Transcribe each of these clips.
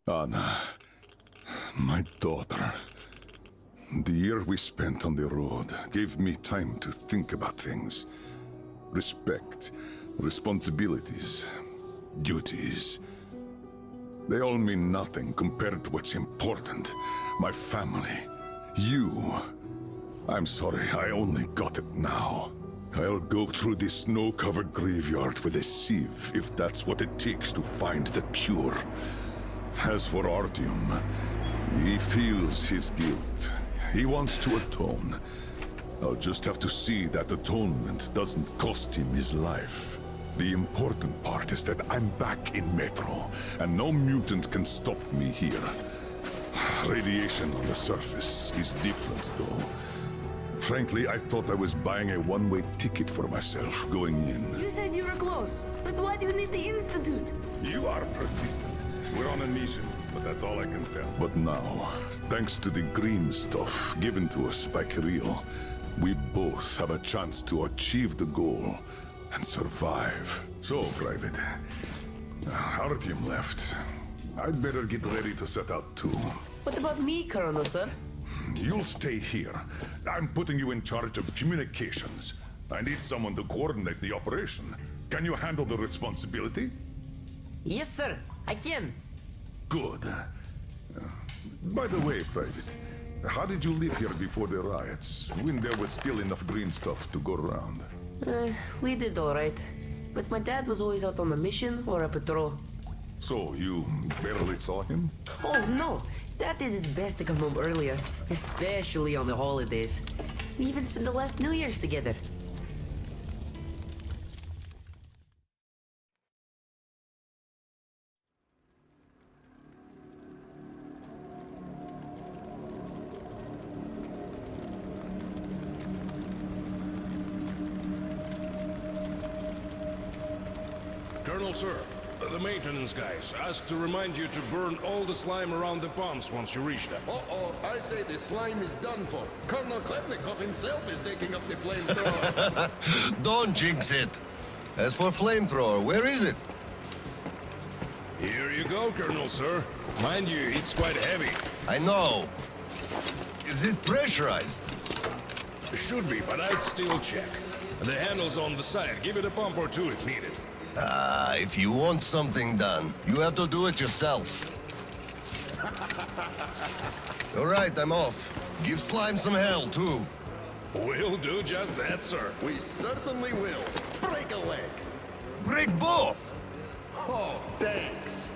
Anna, my daughter. The year we spent on the road gave me time to think about things. Respect, responsibilities, duties. They all mean nothing compared to what's important. My family, you. I'm sorry, I only got it now. I'll go through this snow-covered graveyard with a sieve, if that's what it takes to find the cure. As for Artyom, he feels his guilt. He wants to atone. I'll just have to see that atonement doesn't cost him his life. The important part is that I'm back in Metro, and no mutant can stop me here. Radiation on the surface is different, though. Frankly, I thought I was buying a one-way ticket for myself going in. You said you were close, but why do you need the Institute? You are persistent. We're on a mission, but that's all I can tell. But now, thanks to the green stuff given to us by Kirill, we both have a chance to achieve the goal and survive. So, Private, Artyom left. I'd better get ready to set out too. What about me, Colonel, sir? You'll stay here. I'm putting you in charge of communications. I need someone to coordinate the operation. Can you handle the responsibility? Yes, sir. I can. Good. By the way, Private, how did you live here before the riots, when there was still enough green stuff to go around? We did all right. But my dad was always out on a mission or a patrol. So, you barely saw him? Oh, no. Dad did his best to come home earlier, especially on the holidays. We even spent the last New Year's together. Colonel, sir, the maintenance guys asked to remind you to burn all the slime around the pumps once you reach them. Uh-oh, I say the slime is done for. Colonel Khlebnikov himself is taking up the flamethrower. Don't jinx it. As for flamethrower, where is it? Here you go, Colonel, sir. Mind you, it's quite heavy. I know. Is it pressurized? Should be, but I'd still check. The handle's on the side. Give it a pump or two if needed. If you want something done, you have to do it yourself. All right, I'm off. Give slime some hell, too. We'll do just that, sir. We certainly will. Break a leg. Break both! Oh, thanks.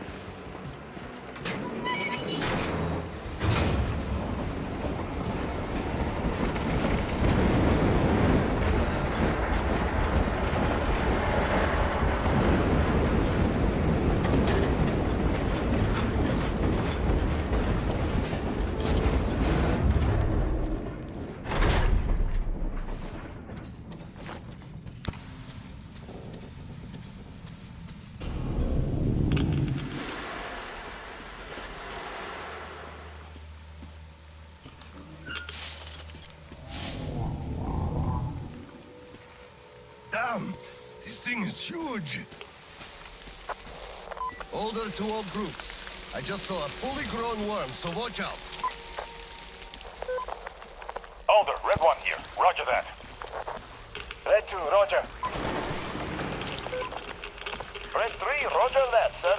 Damn! This thing is huge! Order to all groups. I just saw a fully grown worm, so watch out. Alder, Red 1 here. Roger that. Red 2, roger. Red 3, roger that, sir.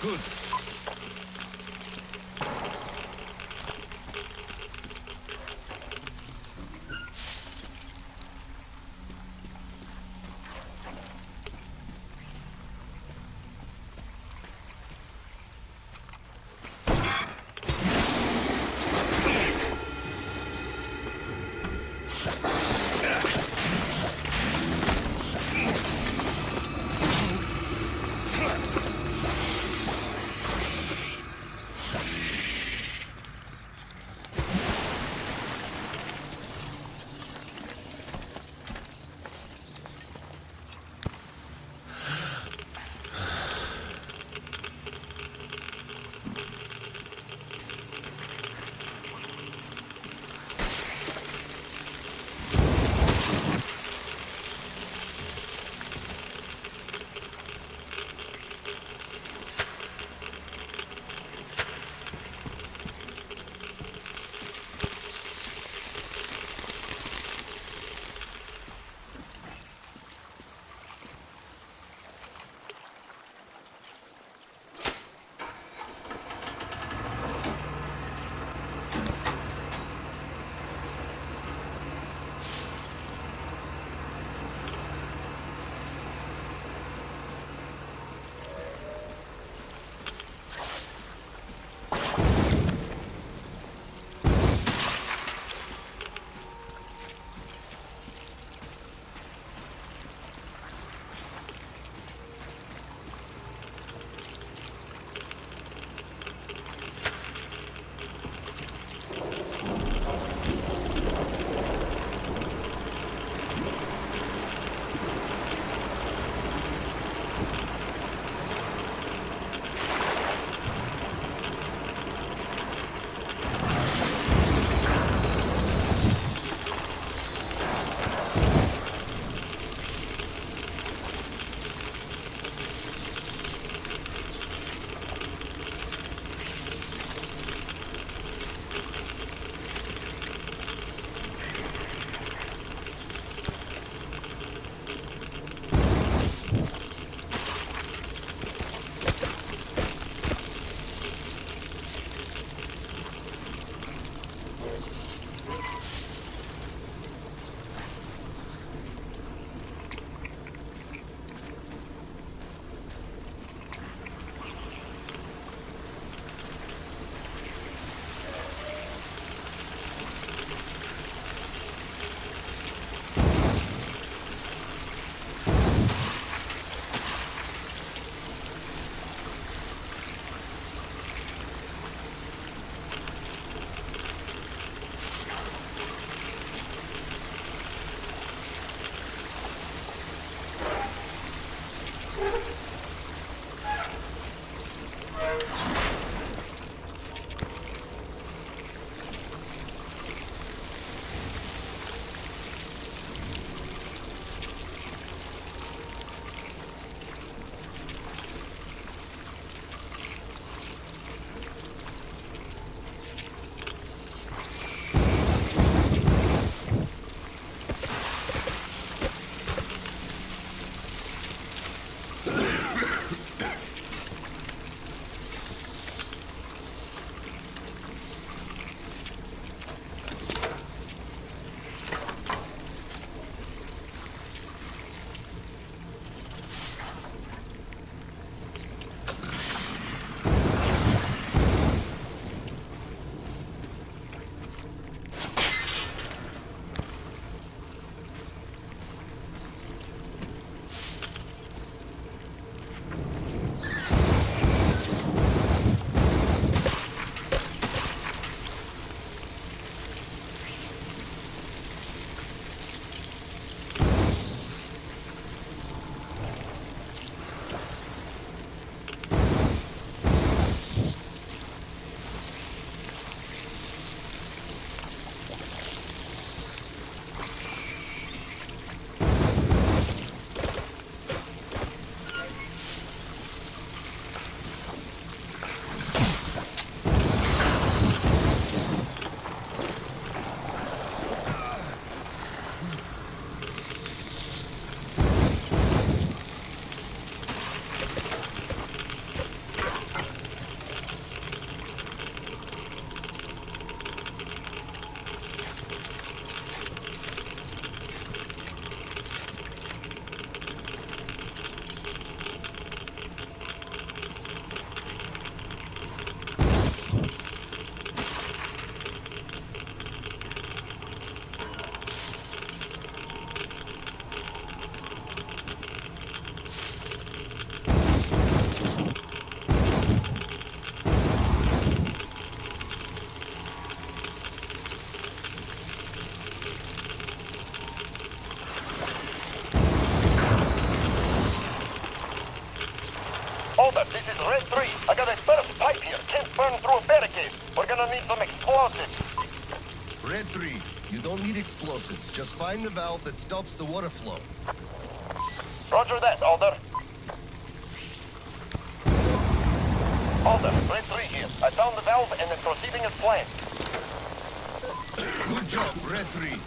Good. this is Red 3. I got a burst pipe here. Can't burn through a barricade. We're gonna need some explosives. Red 3, you don't need explosives. Just find the valve that stops the water flow. Roger that, Alder. Alder, Red 3 here. I found the valve and it's proceeding as planned. Good job, Red 3.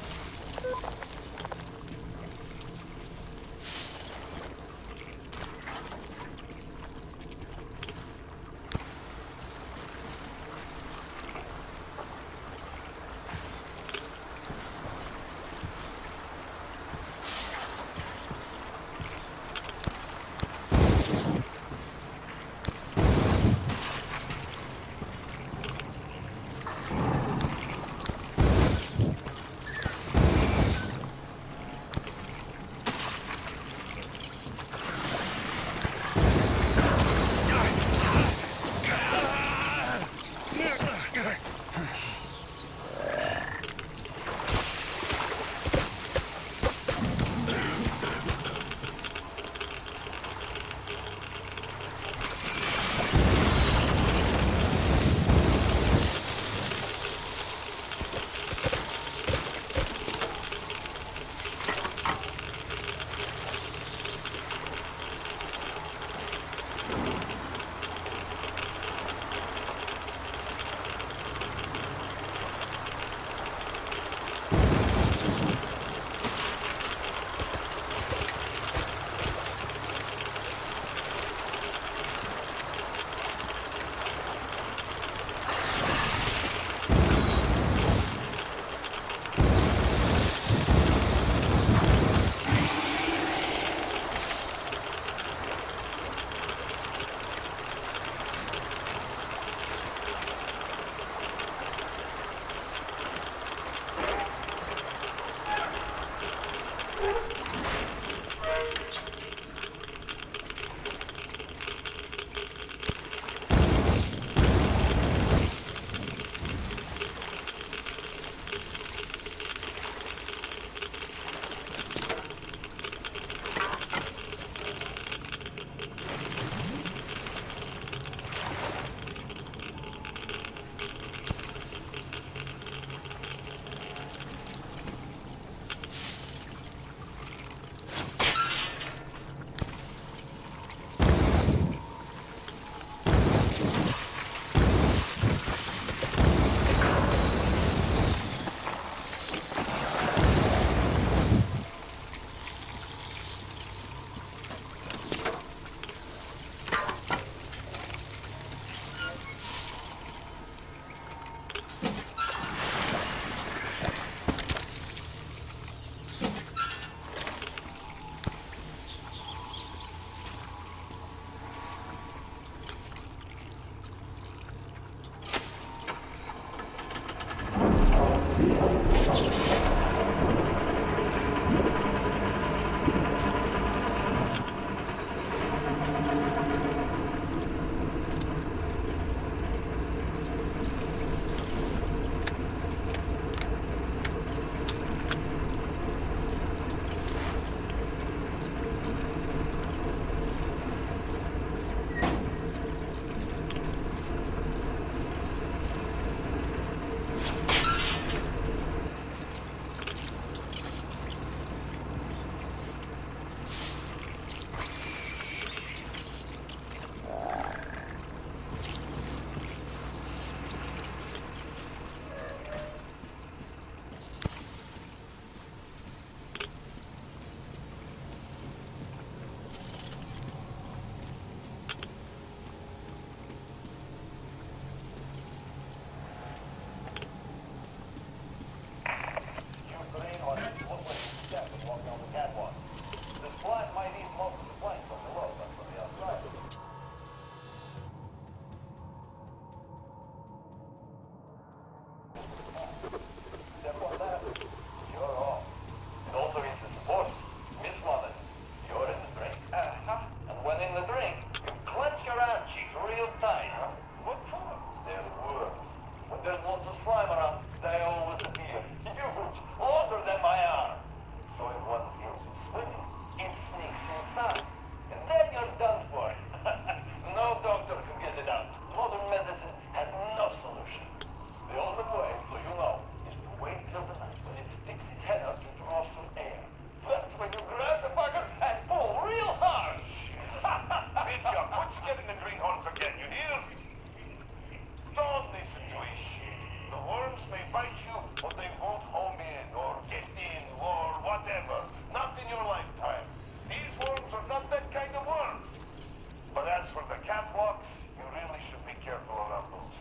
that works, you really should be careful around those.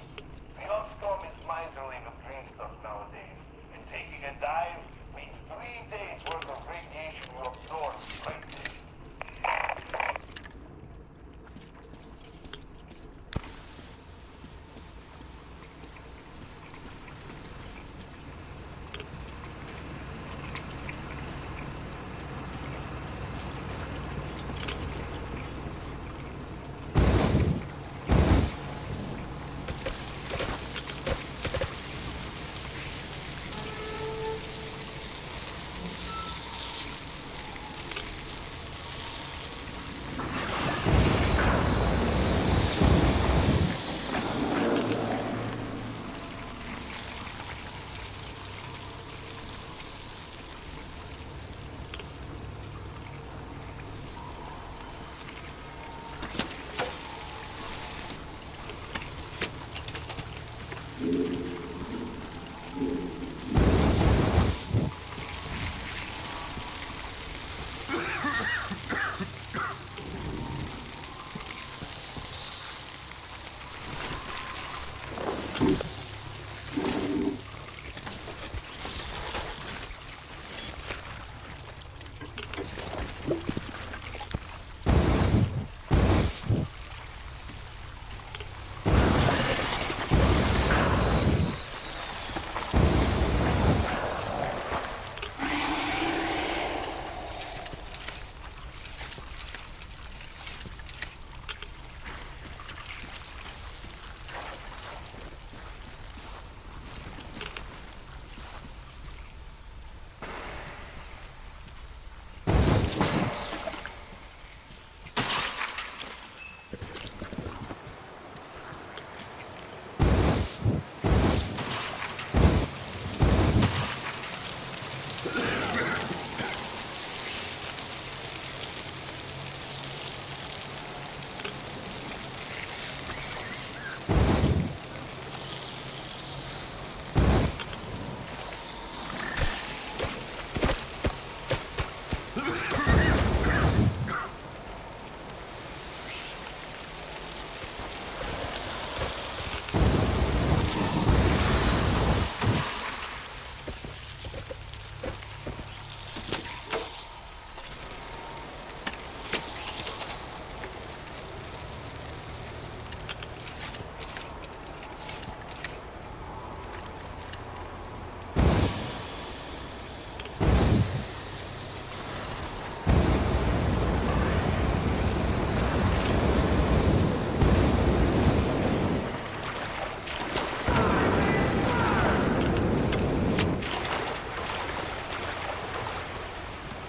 The OSKOM is miserly with green stuff nowadays, and taking a dive means 3 days worth of radiation you absorb like this.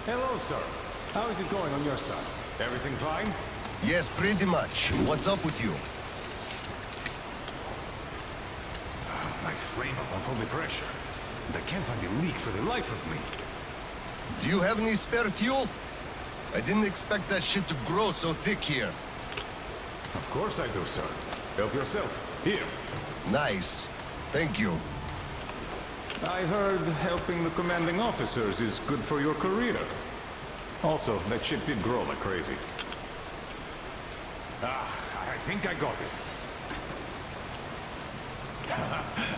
Hello, sir. How is it going on your side? Everything fine? Yes, pretty much. What's up with you? My frame up on holy pressure. And I can't find a leak for the life of me. Do you have any spare fuel? I didn't expect that shit to grow so thick here. Of course I do, sir. Help yourself. Here. Nice. Thank you. I heard helping the commanding officers is good for your career. Also, that shit did grow like crazy. I think I got it.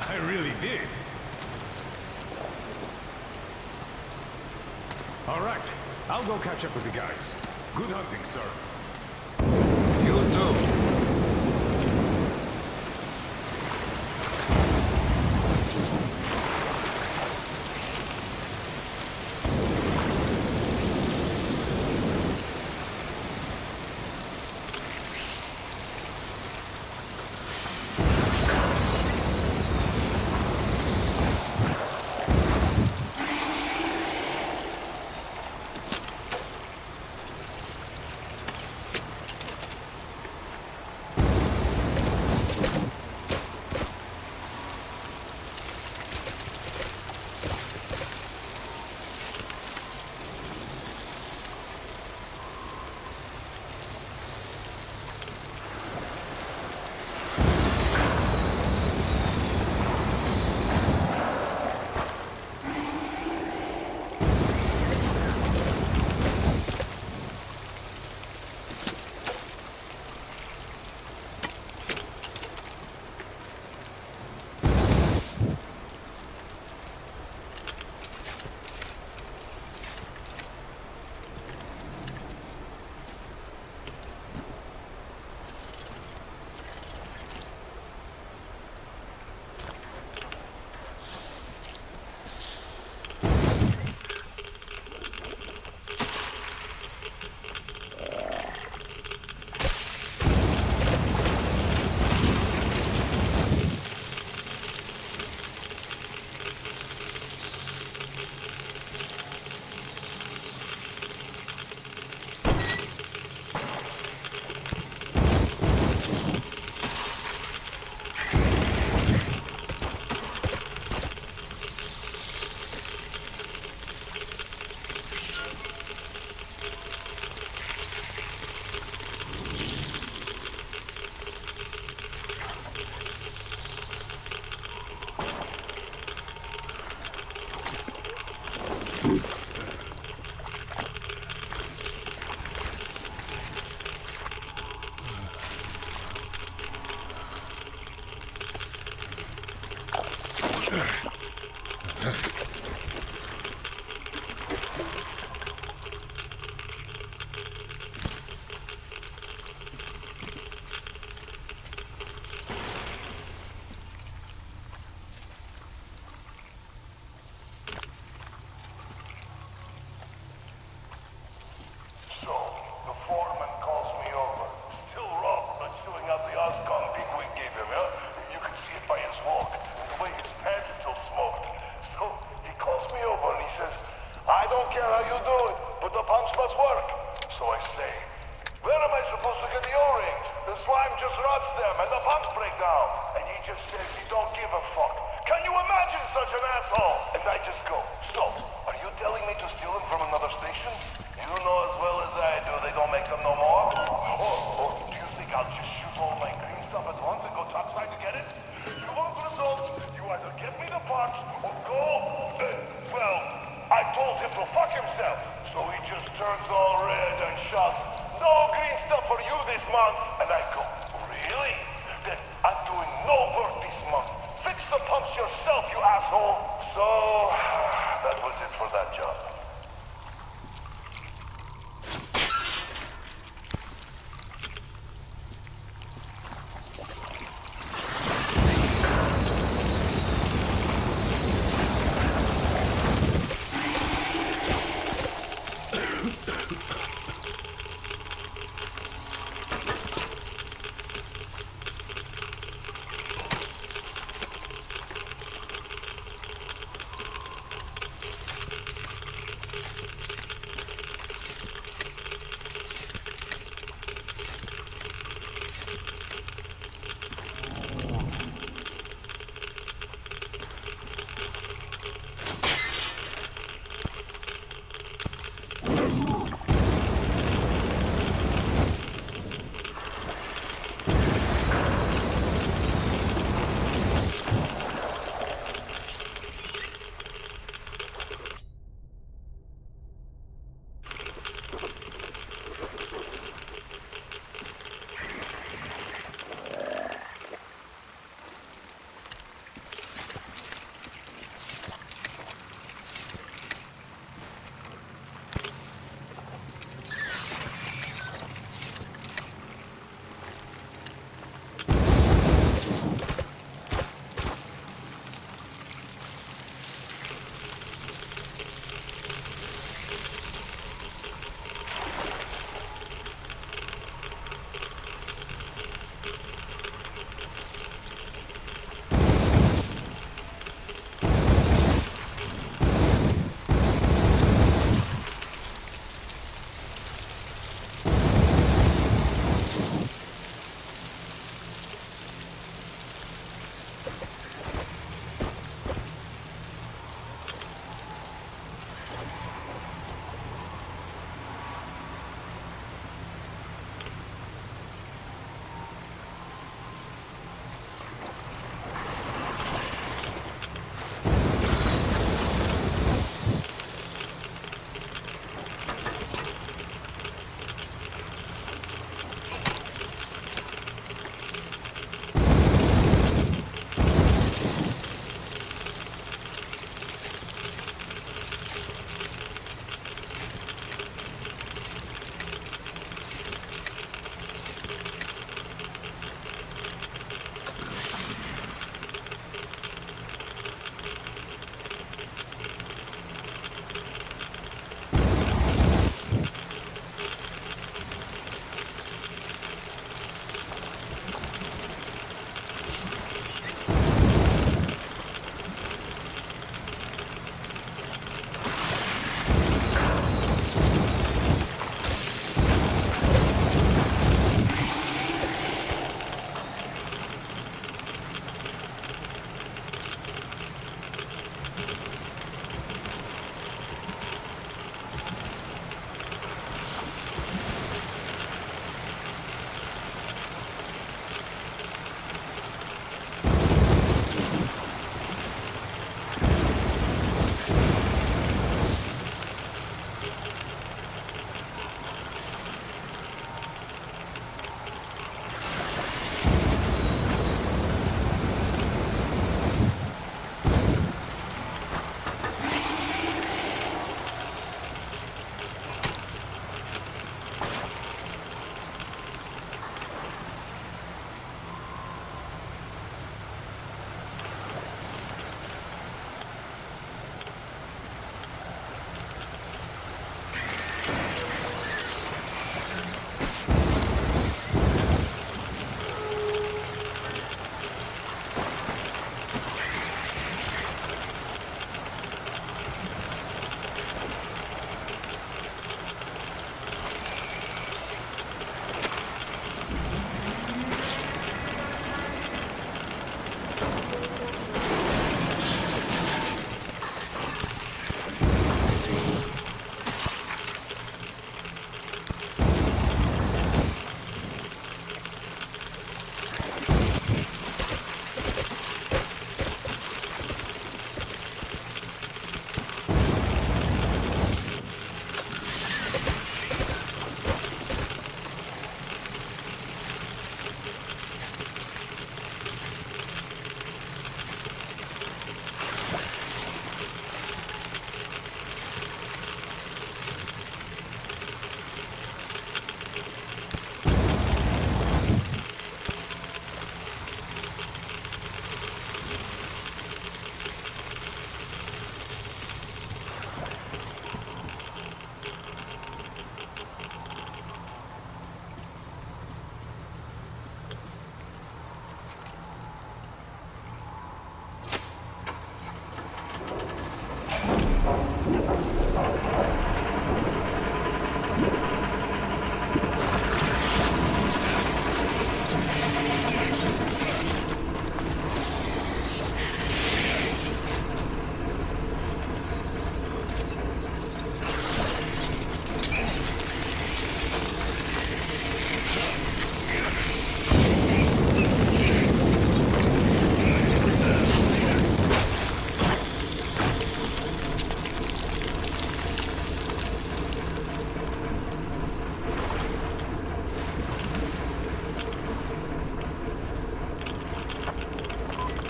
I really did. All right, I'll go catch up with the guys. Good hunting, sir. You too. slime just rots them and the pumps break down. And he just says he don't give a fuck. Can you imagine such an asshole? And I just go, stop. Are you telling me to steal them from another station? You know as well as I do they don't make them no more. Or do you think I'll just shoot all my green stuff at once and go topside to get it? You want results? You either give me the parts or go... well, I told him to fuck himself. So he just turns all red and shouts, "No green stuff for you this month!" And I go, "Really? Then I'm doing no work this month. Fix the pumps yourself, you asshole!" So, that was it for that job.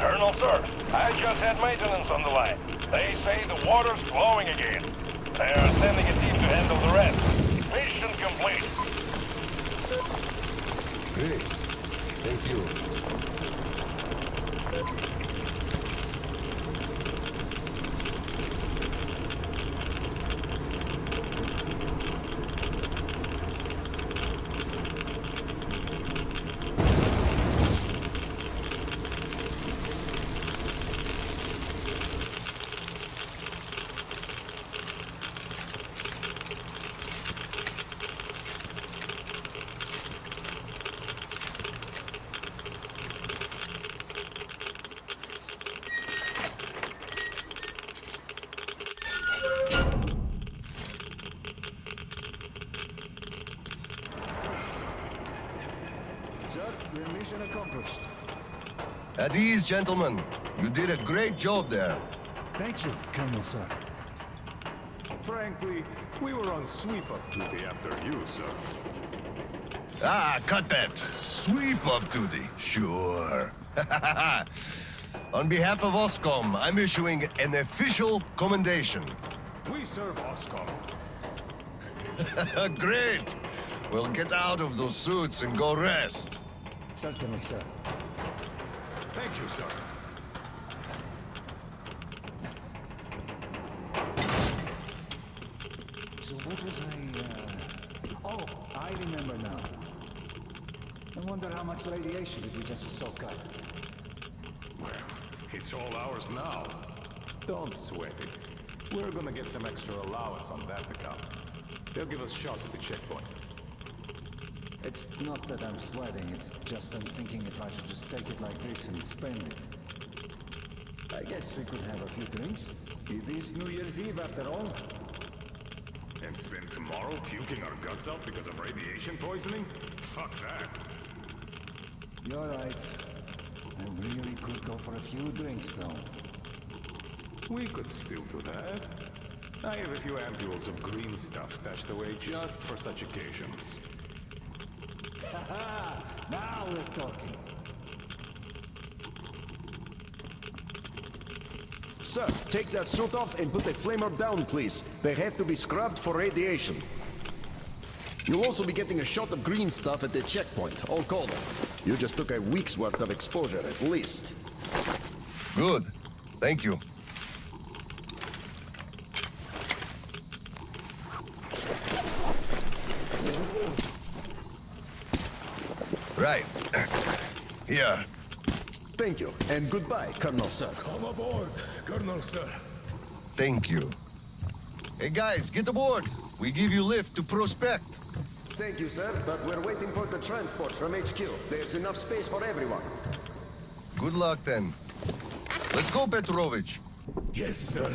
Colonel, sir, I just had maintenance on the line. They say the water's flowing again. They're sending a team to handle the rest. Mission complete. Great. Thank you. Mission accomplished. At ease, gentlemen. You did a great job there. Thank you, Colonel, sir. Frankly, we were on sweep-up duty after you, sir. Ah, cut that. Sweep-up duty. Sure. On behalf of OSKOM, I'm issuing an official commendation. We serve OSKOM. Great. Well, get out of those suits and go rest. Certainly, sir. Thank you, sir. So what was Oh, I remember now. I wonder how much radiation did we just soak up? Well, it's all ours now. Don't sweat it. We're gonna get some extra allowance on that account. They'll give us shots at the checkpoint. It's not that I'm sweating, it's just I'm thinking if I should just take it like this and spend it. I guess we could have a few drinks. It is New Year's Eve after all. And spend tomorrow puking our guts out because of radiation poisoning? Fuck that. You're right. I really could go for a few drinks, though. We could still do that. I have a few ampules of green stuff stashed away just for such occasions. Haha! Now we're talking. Sir, take that suit off and put the flamer down, please. They have to be scrubbed for radiation. You'll also be getting a shot of green stuff at the checkpoint, all cold. You just took a week's worth of exposure, at least. Good. Thank you. Right. Here. Thank you, and goodbye, Colonel, sir. Come aboard, Colonel, sir. Thank you. Hey guys, get aboard. We give you lift to Prospect. Thank you, sir, but we're waiting for the transport from HQ. There's enough space for everyone. Good luck then. Let's go, Petrovich. Yes, sir.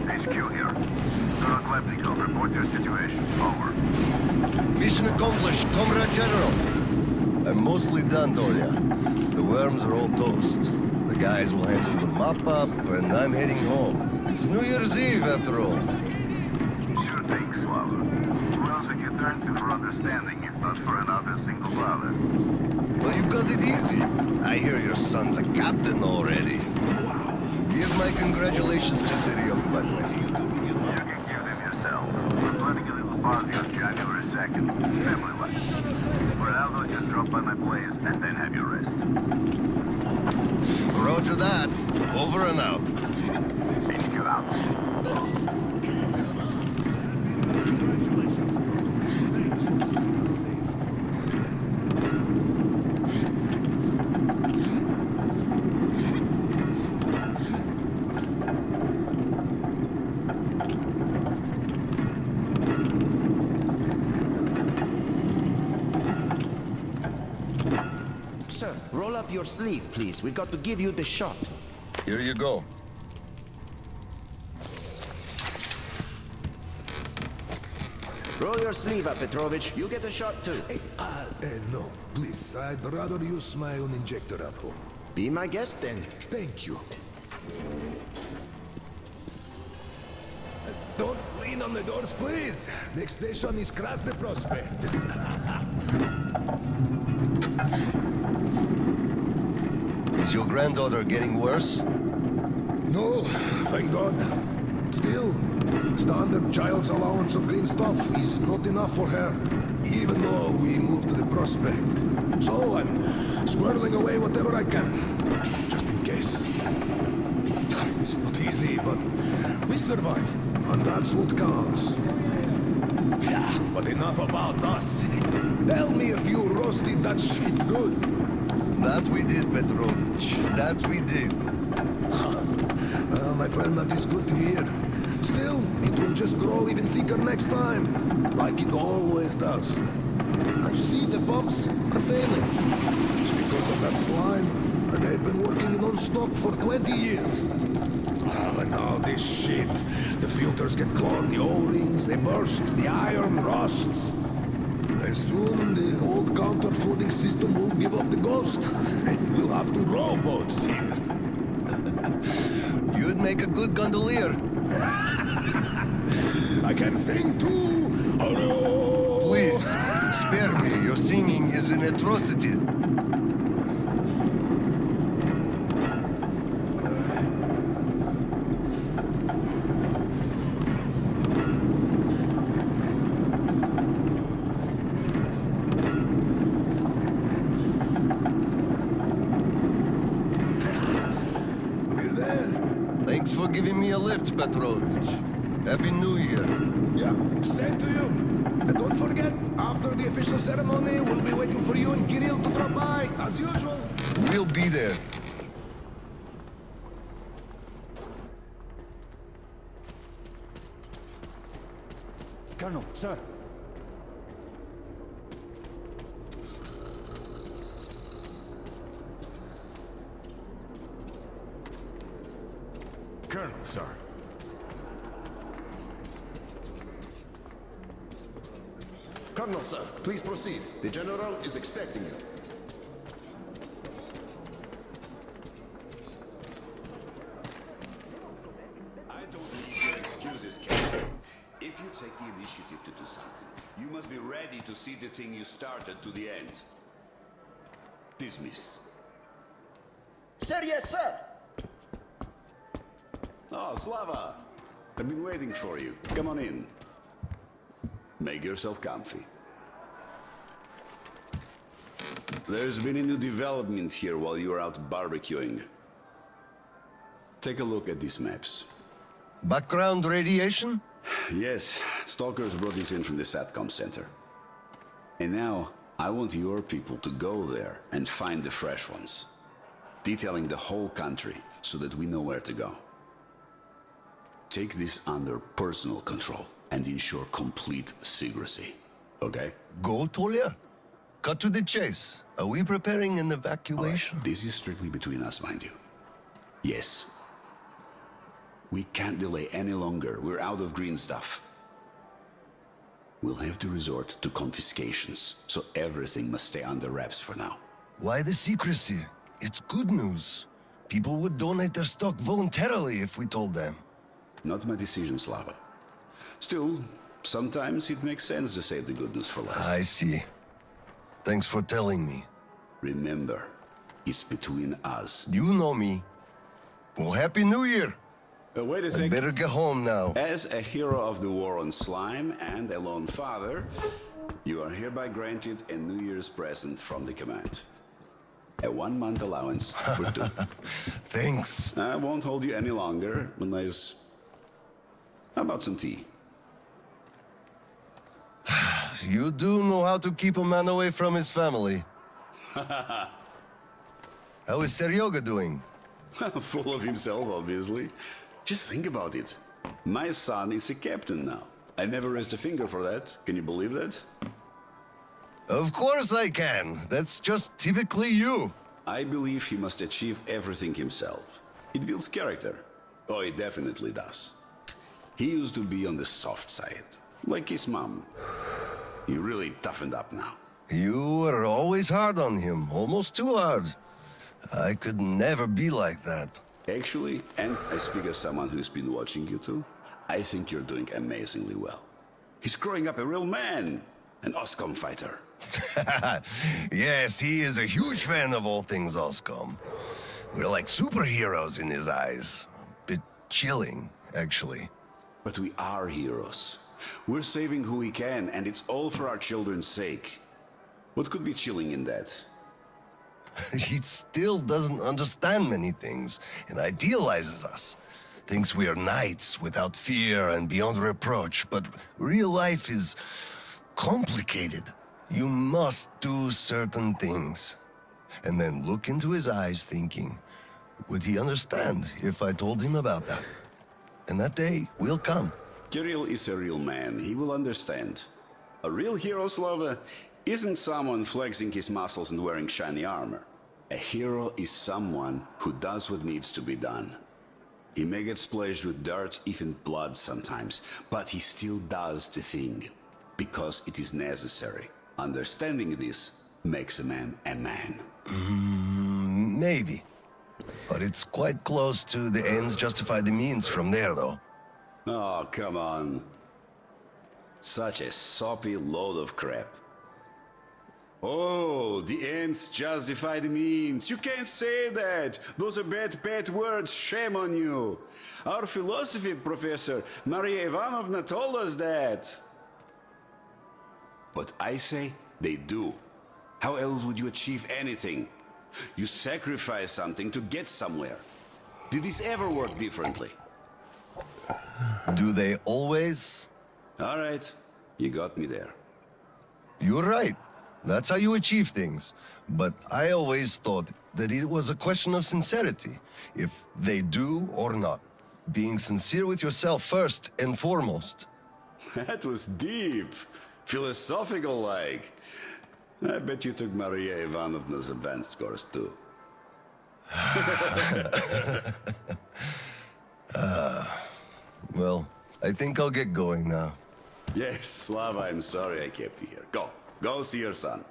HQ here. Colonel Khlebnikov, report your situation. Over. Mission accomplished, Comrade General. I'm mostly done, Tolya. The worms are all toast. The guys will handle the mop-up, and I'm heading home. It's New Year's Eve, after all. Sure thing, Slava. Who else would you turn to for understanding if not for another single brother? Well, you've got it easy. I hear your son's a captain already. Give my congratulations to Kirill, by the way. You can give them yourself. We're planning a little party on January 2nd. Family life. For now, though, just drop by my place and then have your rest. Roger that. Over and out. HQ out. Sir, roll up your sleeve, please. We've got to give you the shot. Here you go. Roll your sleeve up, Petrovich. You get a shot, too. Hey, no, please. I'd rather use my own injector at home. Be my guest, then. Thank you. Don't lean on the doors, please. Next station is Krasny Prospect. Is your granddaughter getting worse? No, thank God. Still, standard child's allowance of green stuff is not enough for her, even though we moved to the prospect. So I'm squirreling away whatever I can, just in case. It's not easy, but we survive, and that's what counts. Yeah, but enough about us. Tell me if you roasted that shit good. That we did, Petrovich. That we did. My friend, that is good to hear. Still, it will just grow even thicker next time, like it always does. I see the pumps are failing. It's because of that slime, and they've been working non-stop for 20 years. And now this shit. The filters get clogged, the O-rings, they burst, the iron rusts. And soon the old counter-flooding system will give up the ghost. And we'll have to rowboats here. You'd make a good gondolier. I can sing too! Hello! Please, spare me. Your singing is an atrocity. Thanks for giving me a lift, Petrovich. Happy New Year. Yeah, same to you. And don't forget, after the official ceremony, we'll be waiting for you and Kirill to drop by, as usual. We'll be there. Colonel, sir. Colonel, sir. Colonel, sir, please proceed. The General is expecting you. I don't need your excuses, Captain. If you take the initiative to do something, you must be ready to see the thing you started to the end. Dismissed. Sir, yes, sir. Oh, Slava! I've been waiting for you. Come on in. Make yourself comfy. There's been a new development here while you were out barbecuing. Take a look at these maps. Background radiation? Yes, stalkers brought this in from the SATCOM center. And now, I want your people to go there and find the fresh ones. Detailing the whole country so that we know where to go. Take this under personal control and ensure complete secrecy. Okay? Go, Tolya? Cut to the chase. Are we preparing an evacuation? Right. This is strictly between us, mind you. Yes. We can't delay any longer. We're out of green stuff. We'll have to resort to confiscations, so everything must stay under wraps for now. Why the secrecy? It's good news. People would donate their stock voluntarily if we told them. Not my decision, Slava. Still, sometimes it makes sense to save the good news for last. I see. Thanks for telling me. Remember, it's between us. You know me. Well, Happy New Year! Wait a I second. better get home now. As a hero of the war on slime and a lone father, you are hereby granted a New Year's present from the command. A 1-month allowance for 2. Thanks. I won't hold you any longer unless... How about some tea? You do know how to keep a man away from his family. How is Seryoga doing? Full of himself, obviously. Just think about it. My son is a captain now. I never raised a finger for that. Can you believe that? Of course I can. That's just typically you. I believe he must achieve everything himself. It builds character. Oh, it definitely does. He used to be on the soft side, like his mom. He really toughened up now. You were always hard on him, almost too hard. I could never be like that. Actually, and I speak as someone who's been watching you too, I think you're doing amazingly well. He's growing up a real man, an OSKOM fighter. Yes, he is a huge fan of all things OSKOM. We're like superheroes in his eyes. A bit chilling, actually. But we are heroes. We're saving who we can, and it's all for our children's sake. What could be chilling in that? He still doesn't understand many things and idealizes us. Thinks we are knights without fear and beyond reproach, but real life is complicated. You must do certain things. And then look into his eyes thinking, would he understand if I told him about that? And that day will come. Kirill is a real man. He will understand. A real hero, Slava, isn't someone flexing his muscles and wearing shiny armor. A hero is someone who does what needs to be done. He may get splashed with dirt, even blood sometimes, but he still does the thing, because it is necessary. Understanding this makes a man a man. Maybe. But it's quite close to the ends justify the means from there, though. Oh, come on. Such a soppy load of crap. Oh, the ends justify the means. You can't say that. Those are bad words. Shame on you. Our philosophy professor, Maria Ivanovna, told us that. But I say they do. How else would you achieve anything? You sacrifice something to get somewhere. Did this ever work differently? Do they always? All right, you got me there. You're right. That's how you achieve things. But I always thought that it was a question of sincerity, if they do or not. Being sincere with yourself first and foremost. That was deep. Philosophical-like. I bet you took Maria Ivanovna's advanced course too. Well, I think I'll get going now. Yes, Slava, I'm sorry I kept you here. Go see your son.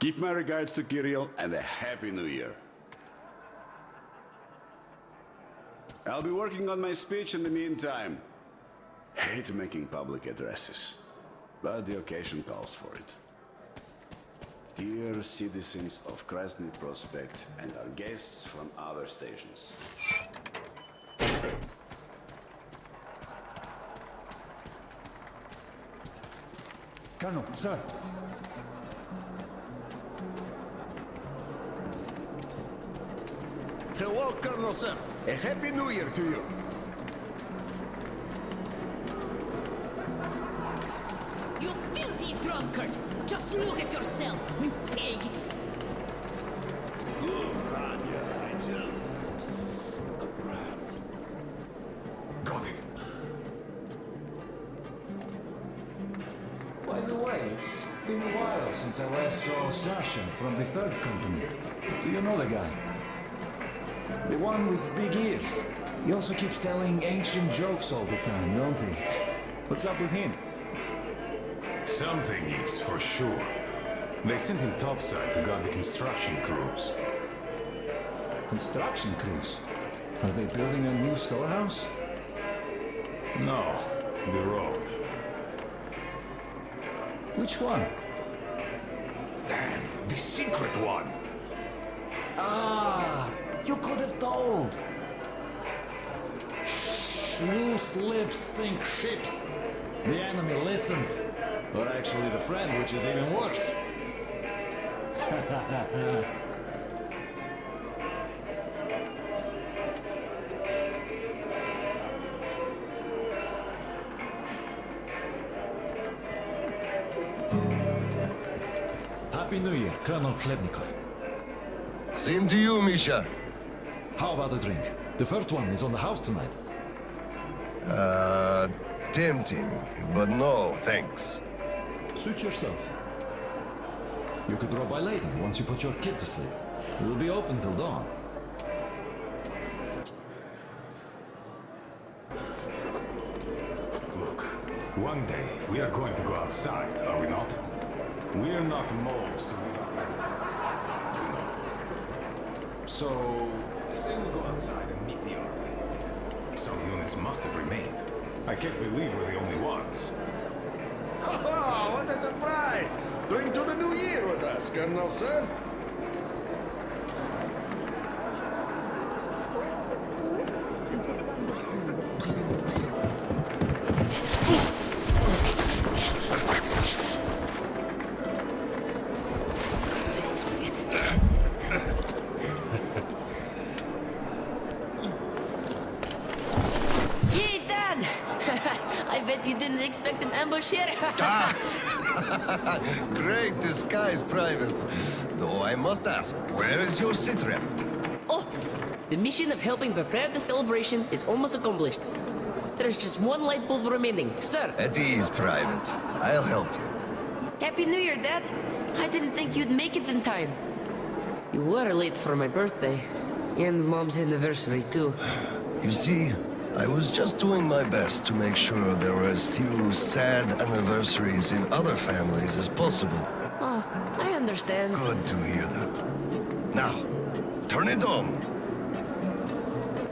Give my regards to Kirill and a Happy New Year. I'll be working on my speech in the meantime. Hate making public addresses, but the occasion calls for it. Dear citizens of Krasny Prospect and our guests from other stations. Colonel, sir. Hello, Colonel, sir. A Happy New Year to you. You filthy drunkard! Just look at yourself, you pig! Tanya, I just... Grass. Got it. By the way, it's been a while since I last saw Sasha from the 3rd Company. Do you know the guy? The one with big ears. He also keeps telling ancient jokes all the time, don't he? What's up with him? Something is, for sure. They sent him topside to guard the construction crews. Construction crews? Are they building a new storehouse? No, the road. Which one? Damn, the secret one! Ah! You could have told! Loose lips sink ships. The enemy listens. Or actually the friend, which is even worse. Happy New Year, Colonel Khlebnikov. Same to you, Misha. How about a drink? The first one is on the house tonight. Tempting, but no, thanks. Suit yourself. You could drop by later, once you put your kid to sleep. We'll be open till dawn. Look, one day we are going to go outside, are we not? We're not moles to live up there. You know. So, say we go outside and meet the army. Some units must have remained. I can't believe we're the only ones. Oh, what a surprise! Drink to the new year with us, Colonel, sir. Yay, Dad! I bet you didn't expect an ambush here. Great disguise, Private. Though I must ask, where is your sitrep? Oh, the mission of helping prepare the celebration is almost accomplished. There's just one light bulb remaining, sir. At ease, Private. I'll help you. Happy New Year, Dad. I didn't think you'd make it in time. You were late for my birthday. And Mom's anniversary, too. You see, I was just doing my best to make sure there were as few sad anniversaries in other families as possible. Oh, I understand. Good to hear that. Now, turn it on.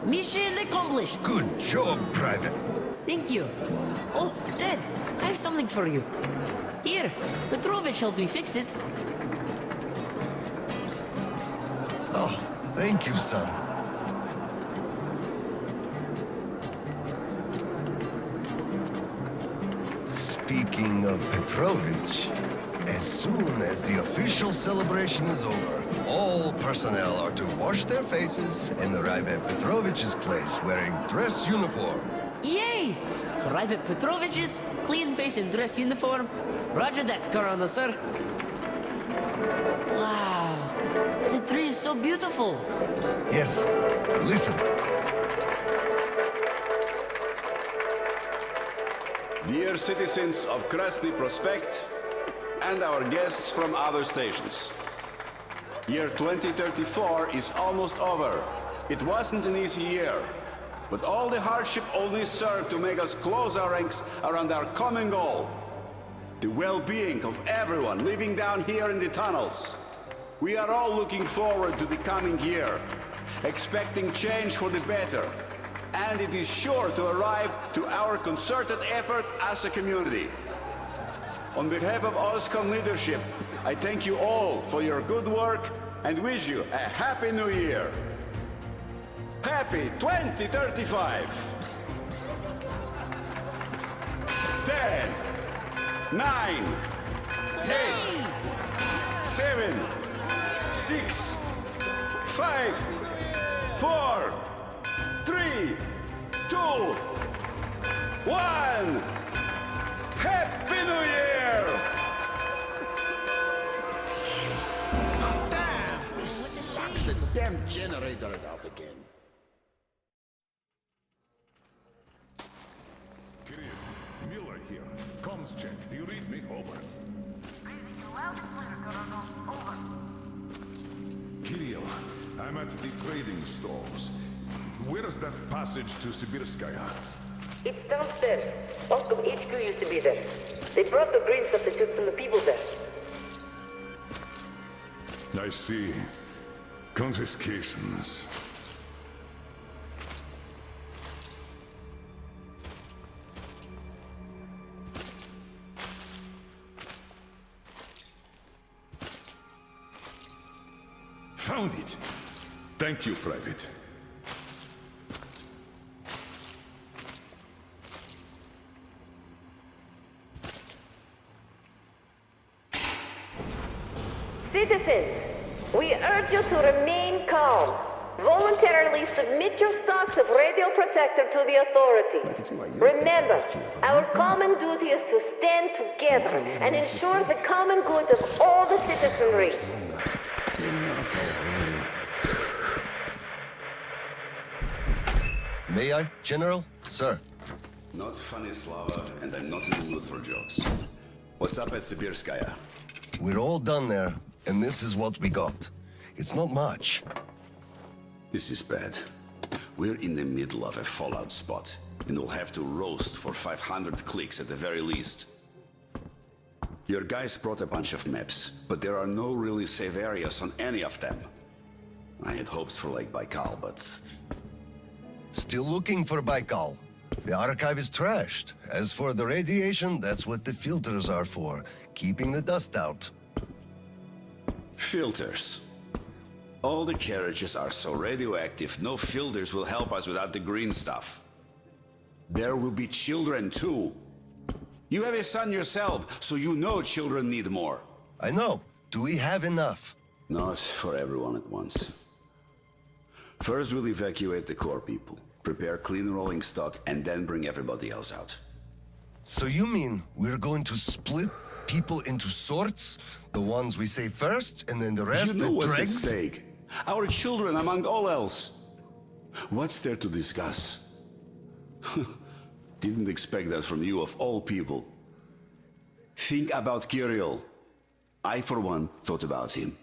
Mission accomplished. Good job, Private. Thank you. Oh, Dad, I have something for you. Here, Petrovich helped me fix it. Oh, thank you, son. Speaking of Petrovich, as soon as the official celebration is over, all personnel are to wash their faces and arrive at Petrovich's place wearing dress uniform. Yay! Arrive at Petrovich's, clean face and dress uniform. Roger that, Colonel, sir. Wow, the tree is so beautiful. Yes, listen. Dear citizens of Krasny Prospect and our guests from other stations. Year 2034 is almost over. It wasn't an easy year, but all the hardship only served to make us close our ranks around our common goal. The well-being of everyone living down here in the tunnels. We are all looking forward to the coming year, expecting change for the better. And it is sure to arrive to our concerted effort as a community. On behalf of OSKOM leadership, I thank you all for your good work and wish you a Happy New Year. Happy 2035! 10, 9, 8, 7, 6, 5, 4, 3, 2, 1! Happy New Year! Damn! This sucks. The damn generator is out again. Kirill, Miller here. Comms check. Do you read me? Over. Reading you loud and clear, Colonel. Over. Kirill, I'm at the trading stalls. Where's that passage to Sibirskaya? It's downstairs. OSKOM HQ used to be there. They brought the grain substitute from the people there. I see. Confiscations. Found it! Thank you, Private. Citizens, we urge you to remain calm. Voluntarily submit your stocks of radio protector to the authority. Remember, our common duty is to stand together and ensure the common good of all the citizenry. May I, General? Sir. Not funny, Slava, and I'm not in the mood for jokes. What's up at Sibirskaya? We're all done there, and this is what we got. It's not much. This is bad. We're in the middle of a fallout spot, and we'll have to roast for 500 clicks at the very least. Your guys brought a bunch of maps, but there are no really safe areas on any of them. I had hopes for Lake Baikal, but... Still looking for Baikal. The archive is trashed. As for the radiation, that's what the filters are for. Keeping the dust out. Filters. All the carriages are so radioactive, no filters will help us without the green stuff. There will be children too. You have a son yourself, so you know children need more. I know. Do we have enough? Not for everyone at once. First we'll evacuate the core people, prepare clean rolling stock, and then bring everybody else out. So you mean we're going to split people into sorts? The ones we save first, and then the rest, you know the what's dregs? at stake. Our children among all else. What's there to discuss? Didn't expect that from you of all people. Think about Kirill. I, for one, thought about him.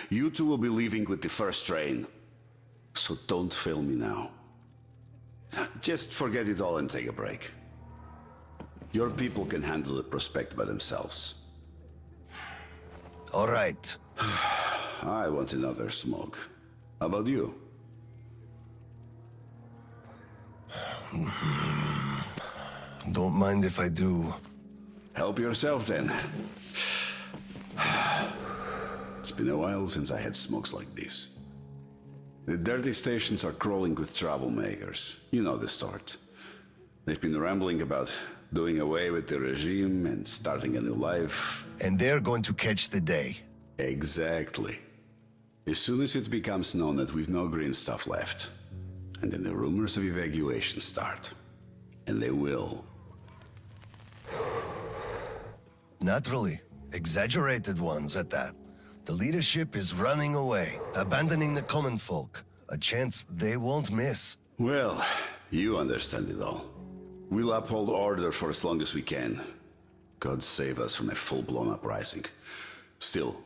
You two will be leaving with the first train. So don't fail me now. Just forget it all and take a break. Your people can handle the prospect by themselves. All right. I want another smoke. How about you? Don't mind if I do. Help yourself then. It's been a while since I had smokes like this. The dirty stations are crawling with troublemakers. You know the sort. They've been rambling about doing away with the regime and starting a new life. And they're going to catch the day. Exactly. As soon as it becomes known that we've no green stuff left, and then the rumors of evacuation start. And they will. Naturally. Exaggerated ones at that. The leadership is running away, abandoning the common folk. A chance they won't miss. Well, you understand it all. We'll uphold order for as long as we can. God save us from a full-blown uprising. Still,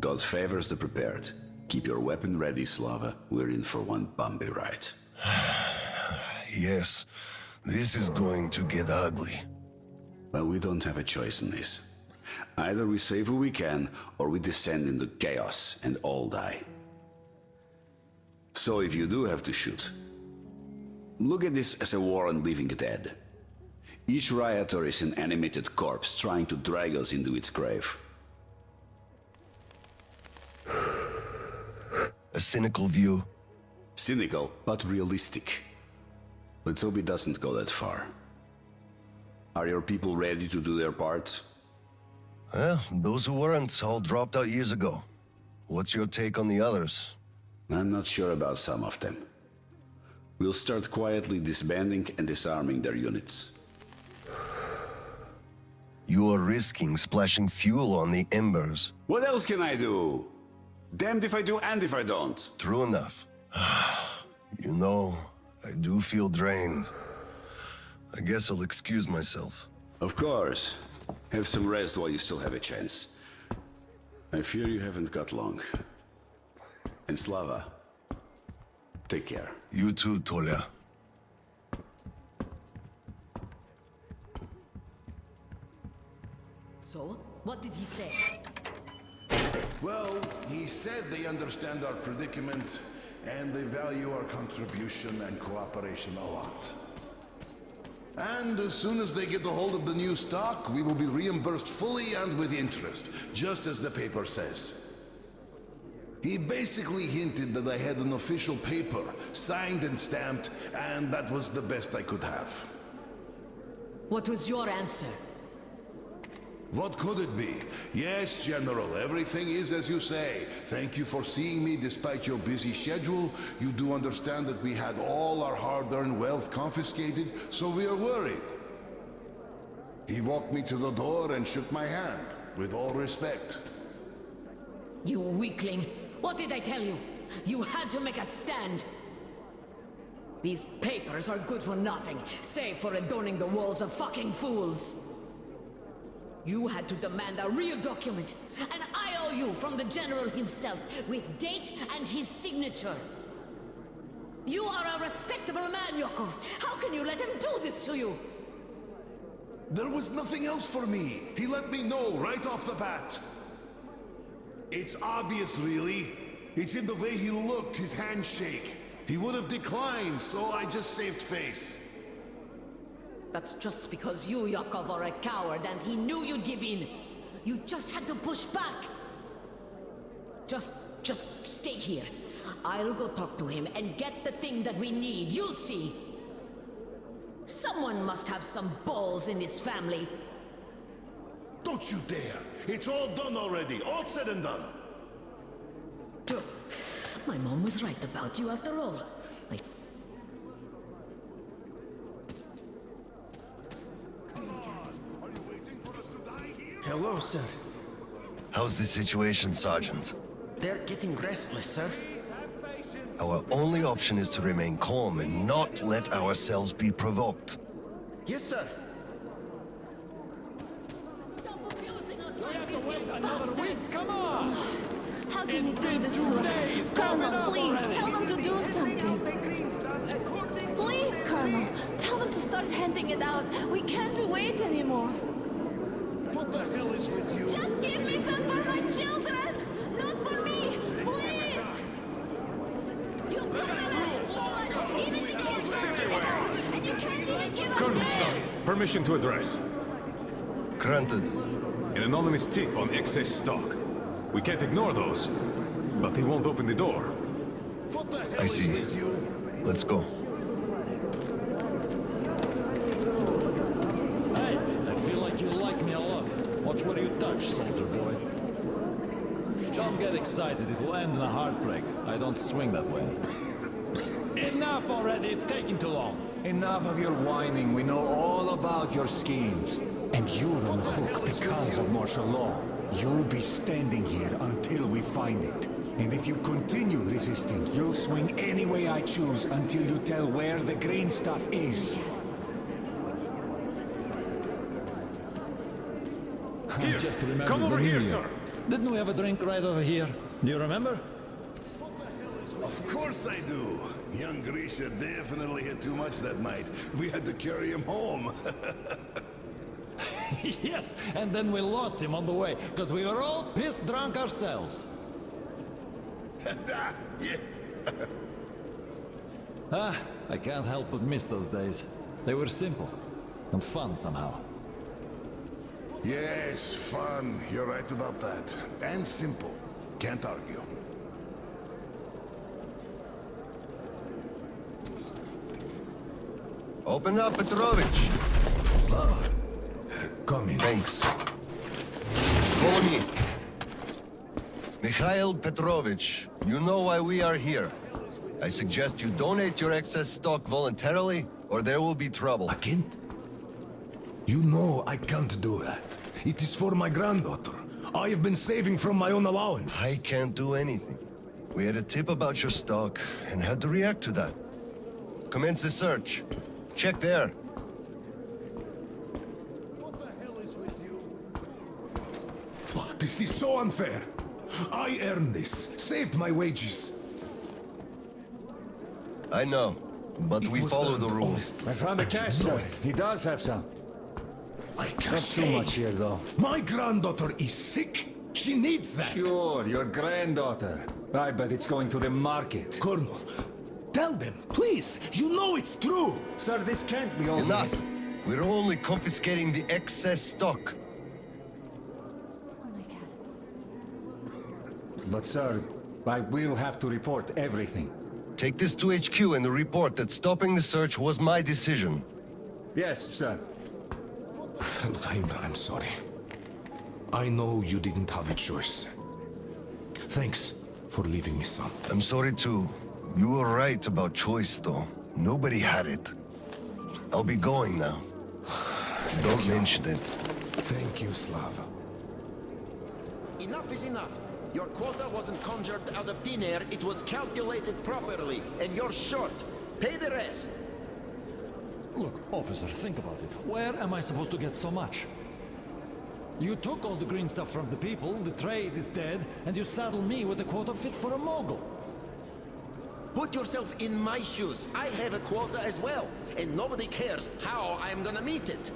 God favors the prepared. Keep your weapon ready, Slava. We're in for one bumpy ride. Yes, this is going to get ugly. But we don't have a choice in this. Either we save who we can, or we descend into chaos and all die. So if you do have to shoot, look at this as a war on living dead. Each rioter is an animated corpse trying to drag us into its grave. A cynical view. Cynical, but realistic. Let's hope it doesn't go that far. Are your people ready to do their part? Well, those who weren't all dropped out years ago. What's your take on the others? I'm not sure about some of them. We'll start quietly disbanding and disarming their units. You are risking splashing fuel on the embers. What else can I do? Damned if I do and if I don't. True enough. You know, I do feel drained. I guess I'll excuse myself. Of course. Have some rest while you still have a chance. I fear you haven't got long. And Slava, take care. You too, Tolya. So, what did he say? Well, he said they understand our predicament and they value our contribution and cooperation a lot. And as soon as they get a hold of the new stock, we will be reimbursed fully and with interest, just as the paper says. He basically hinted that I had an official paper, signed and stamped, and that was the best I could have. What was your answer? What could it be? Yes, General, everything is as you say. Thank you for seeing me despite your busy schedule. You do understand that we had all our hard-earned wealth confiscated, so we are worried. He walked me to the door and shook my hand, with all respect. You weakling! What did I tell you? You had to make a stand! These papers are good for nothing, save for adorning the walls of fucking fools! You had to demand a real document, an IOU from the General himself, with date and his signature. You are a respectable man, Yakov. How can you let him do this to you? There was nothing else for me. He let me know right off the bat. It's obvious, really. It's in the way he looked, his handshake. He would have declined, so I just saved face. That's just because you, Yakov, are a coward and he knew you'd give in. You just had to push back. Just stay here. I'll go talk to him and get the thing that we need. You'll see. Someone must have some balls in this family. Don't you dare! It's all done already, all said and done. My mom was right about you after all. Hello, sir. How's the situation, Sergeant? They're getting restless, sir. Our only option is to remain calm and not let ourselves be provoked. Yes, sir. Stop abusing us like have this, to wait you another week. bastards! Come on! How can you It's do been this 2 to days. us? Cough it Colonel, up please, already. tell them to do something. Please, Colonel, tell them to start handing it out. We can't wait anymore. What the hell is with you? Just give me some for my children, not for me, please. You criminals so much, even you can't Stay away. and you can't even give us Colonel, rent. sir, permission to address. Granted. An anonymous tip on excess stock. We can't ignore those, but they won't open the door. What the hell I see. is with you? Let's go. Hey, I feel like you like me a lot. Watch where you touch, soldier boy. Don't get excited, it will end in a heartbreak. I don't swing that way. Enough already, it's taking too long. Enough of your whining. We know all about your schemes. And you're on the hook because of martial law. You'll be standing here until we find it. And if you continue resisting, you'll swing any way I choose until you tell where the green stuff is. Here, Just remember come over the here, New Year. sir. Didn't we have a drink right over here? Do you remember? Of course I do. Young Grisha definitely had too much that night. We had to carry him home. Yes, and then we lost him on the way, because we were all pissed drunk ourselves. Yes. I can't help but miss those days. They were simple and fun somehow. Yes, fun. You're right about that. And simple. Can't argue. Open up, Petrovich. Slava. Come in. Thanks. Follow me. Mikhail Petrovich, you know why we are here. I suggest you donate your excess stock voluntarily, or there will be trouble. I can't. You know I can't do that. It is for my granddaughter. I have been saving from my own allowance. I can't do anything. We had a tip about your stock and had to react to that. Commence the search. Check there. What the hell is with you? Oh, this is so unfair. I earned this. Saved my wages. I know, but we follow the rules. I found the cash, sir. He does have some. I can't Not too much here, though. My granddaughter is sick. She needs that. Sure, your granddaughter. I bet it's going to the market. Colonel, tell them, please. You know it's true. Sir, this can't be all. Enough. We're only confiscating the excess stock. But, sir, I will have to report everything. Take this to HQ and report that stopping the search was my decision. Yes, sir. Look, I'm sorry. I know you didn't have a choice. Thanks for leaving me, son. I'm sorry too. You were right about choice, though. Nobody had it. I'll be going now. Don't mention it. Thank you, Slava. Enough is enough. Your quota wasn't conjured out of thin air, it was calculated properly, and you're short. Pay the rest. Look, officer, think about it. Where am I supposed to get so much? You took all the green stuff from the people, the trade is dead, and you saddle me with a quota fit for a mogul. Put yourself in my shoes. I have a quota as well, and nobody cares how I'm gonna meet it.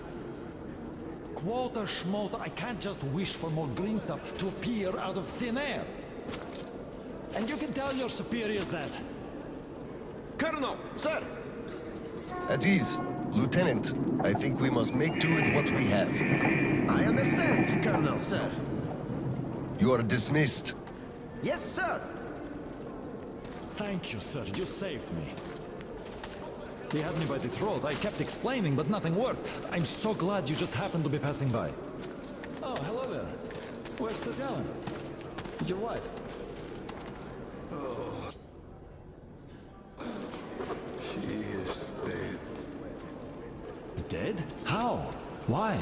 Quota schmota, I can't just wish for more green stuff to appear out of thin air. And you can tell your superiors that. Colonel, sir! At ease. Lieutenant, I think we must make do with what we have. I understand, Colonel, sir. You are dismissed. Yes, sir. Thank you, sir. You saved me. He had me by the throat. I kept explaining, but nothing worked. I'm so glad you just happened to be passing by. Oh, hello there. Where's the talent? Your wife? Oh. She is dead. Dead? How? Why?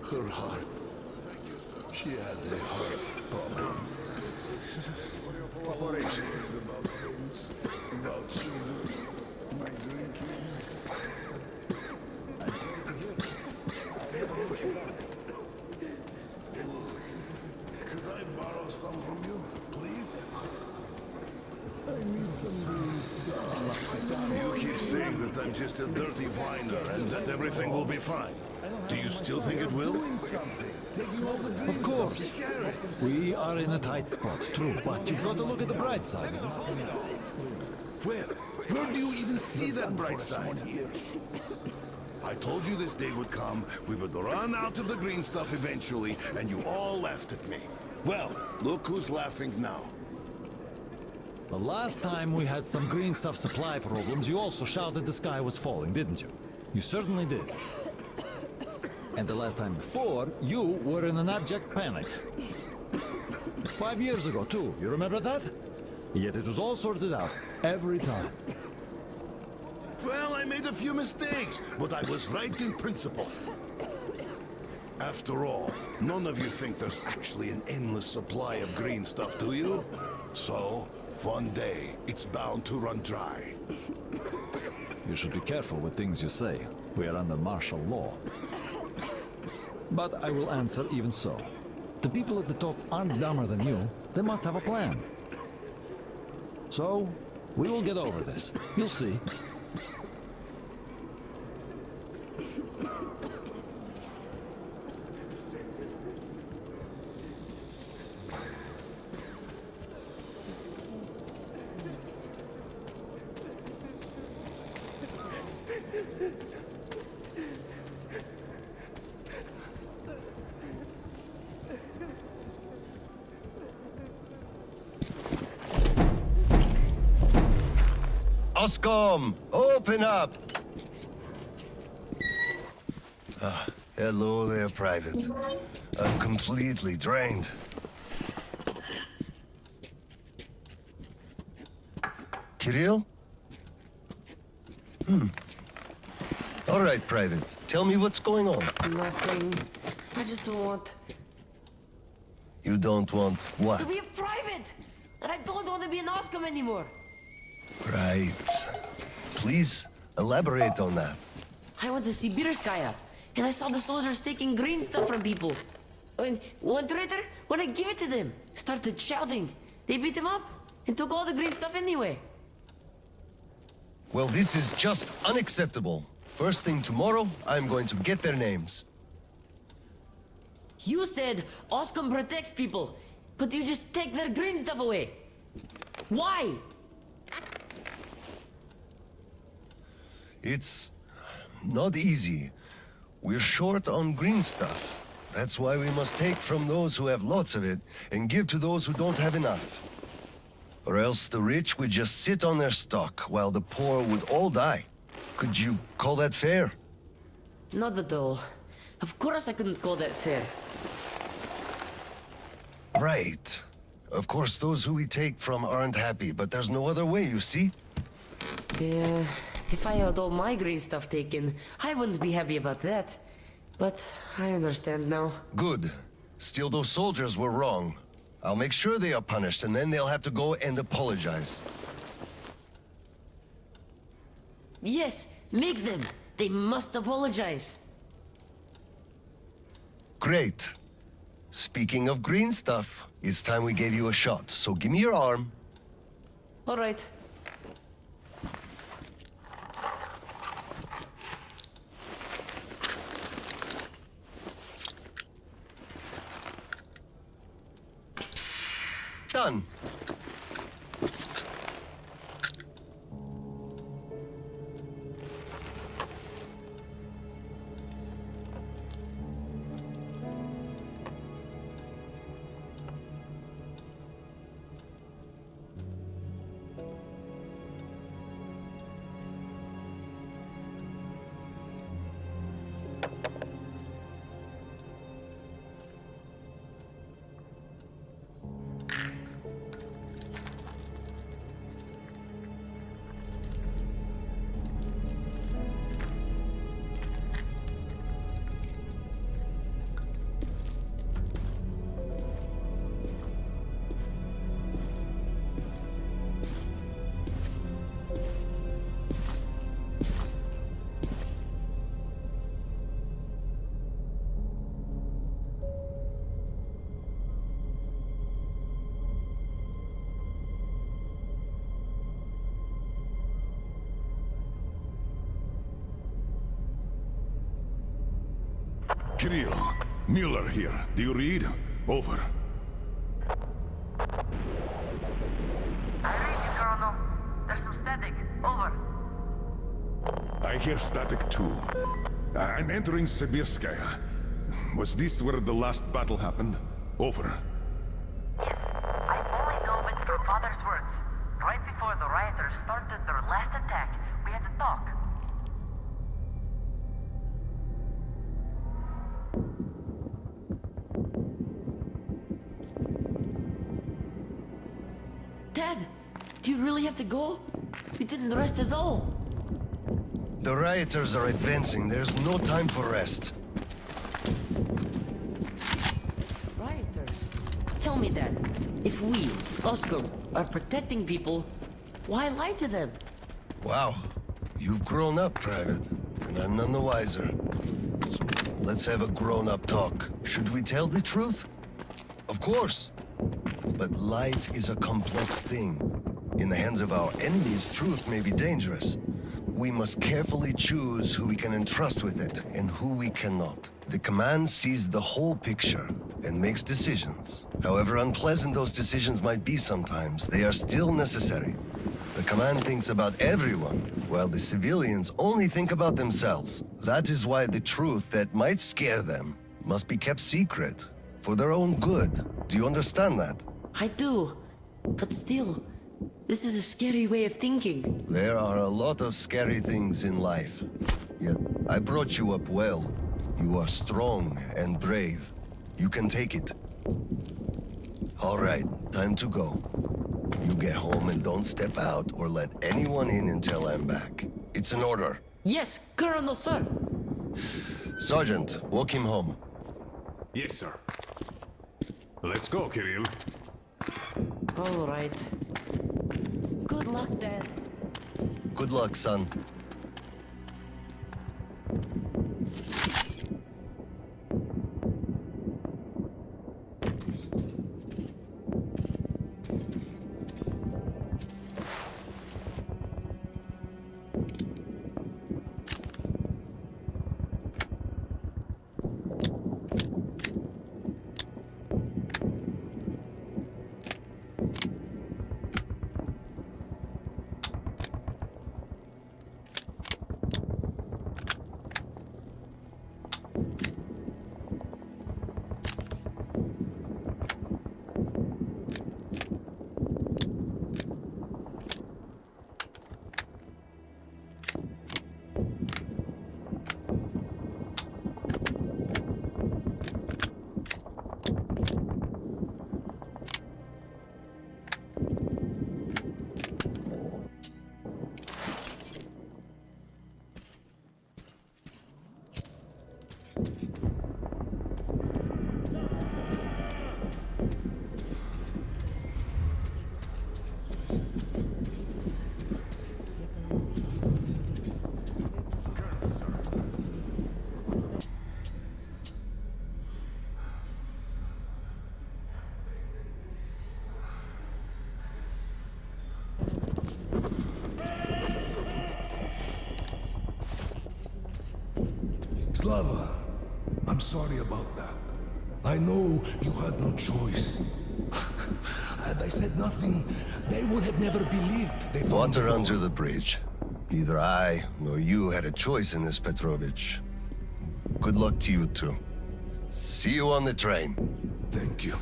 Her heart. She had a heart problem. Operation about things, about children, my drinking. I'm sorry to hear. Could I borrow some from you, please? I need some greens. You keep saying that I'm just a dirty whiner and that everything will be fine. Do you still think it will? Of course. We are in a tight spot, true, but you've got to look at the bright side. Where do you even see that bright side? I told you this day would come, we would run out of the green stuff eventually, and you all laughed at me. Well, look who's laughing now. The last time we had some green stuff supply problems, you also shouted the sky was falling, didn't you? You certainly did. And the last time before, you were in an abject panic. 5 years ago, too. You remember that? Yet it was all sorted out, every time. Well, I made a few mistakes, but I was right in principle. After all, none of you think there's actually an endless supply of green stuff, do you? So, one day, it's bound to run dry. You should be careful with things you say. We are under martial law. But I will answer even so. The people at the top aren't dumber than you. They must have a plan. So, we will get over this. You'll see. OSKOM, open up! Hello there, Private. I'm completely drained. Kirill? All right, Private. Tell me what's going on. Nothing. I just don't want... You don't want what? to be a private! And I don't want to be an OSKOM anymore! Right. Please, elaborate on that. I went to Sibirskaya, and I saw the soldiers taking green stuff from people. And one traitor, when I give it to them, started shouting. They beat him up and took all the green stuff anyway. Well, this is just unacceptable. First thing tomorrow, I'm going to get their names. You said OSKOM protects people, but you just take their green stuff away. Why? It's not easy. We're short on green stuff. That's why we must take from those who have lots of it and give to those who don't have enough. Or else the rich would just sit on their stock while the poor would all die. Could you call that fair? Not at all. Of course I couldn't call that fair. Right. Of course, those who we take from aren't happy, but there's no other way, you see? Yeah, if I had all my green stuff taken, I wouldn't be happy about that. But I understand now. Good. Still, those soldiers were wrong. I'll make sure they are punished, and then they'll have to go and apologize. Yes, make them. They must apologize. Great. Speaking of green stuff, it's time we gave you a shot, so give me your arm. All right. Done. Kirill. Mueller here. Do you read? Over. I read you, Colonel. There's some static. Over. I hear static too. I'm entering Sibirskaya. Was this where the last battle happened? Over. Yes, I only know it from Father's words. Right before the rioters started their last attack, we had to talk. Dad, do you really have to go? We didn't rest at all. The rioters are advancing. There's no time for rest. Rioters? Tell me, Dad. If we, OSKOM, are protecting people, why lie to them? Wow. You've grown up, Private. And I'm none the wiser. So let's have a grown-up talk. Should we tell the truth? Of course. But life is a complex thing. In the hands of our enemies, truth may be dangerous. We must carefully choose who we can entrust with it and who we cannot. The command sees the whole picture and makes decisions. However unpleasant those decisions might be sometimes, they are still necessary. The command thinks about everyone, while the civilians only think about themselves. That is why the truth that might scare them must be kept secret, for their own good. Do you understand that? I do. But still, this is a scary way of thinking. There are a lot of scary things in life. Yet, I brought you up well. You are strong and brave. You can take it. All right, time to go. You get home and don't step out or let anyone in until I'm back. It's an order. Yes, Colonel, sir. Sergeant, walk him home. Yes, sir. Let's go, Kirill. All right. Good luck, Dad. Good luck, son. Slava, I'm sorry about that. I know you had no choice. Had I said nothing, they would have never believed they found Water under the bridge. Neither I nor you had a choice in this, Petrovich. Good luck to you two. See you on the train. Thank you.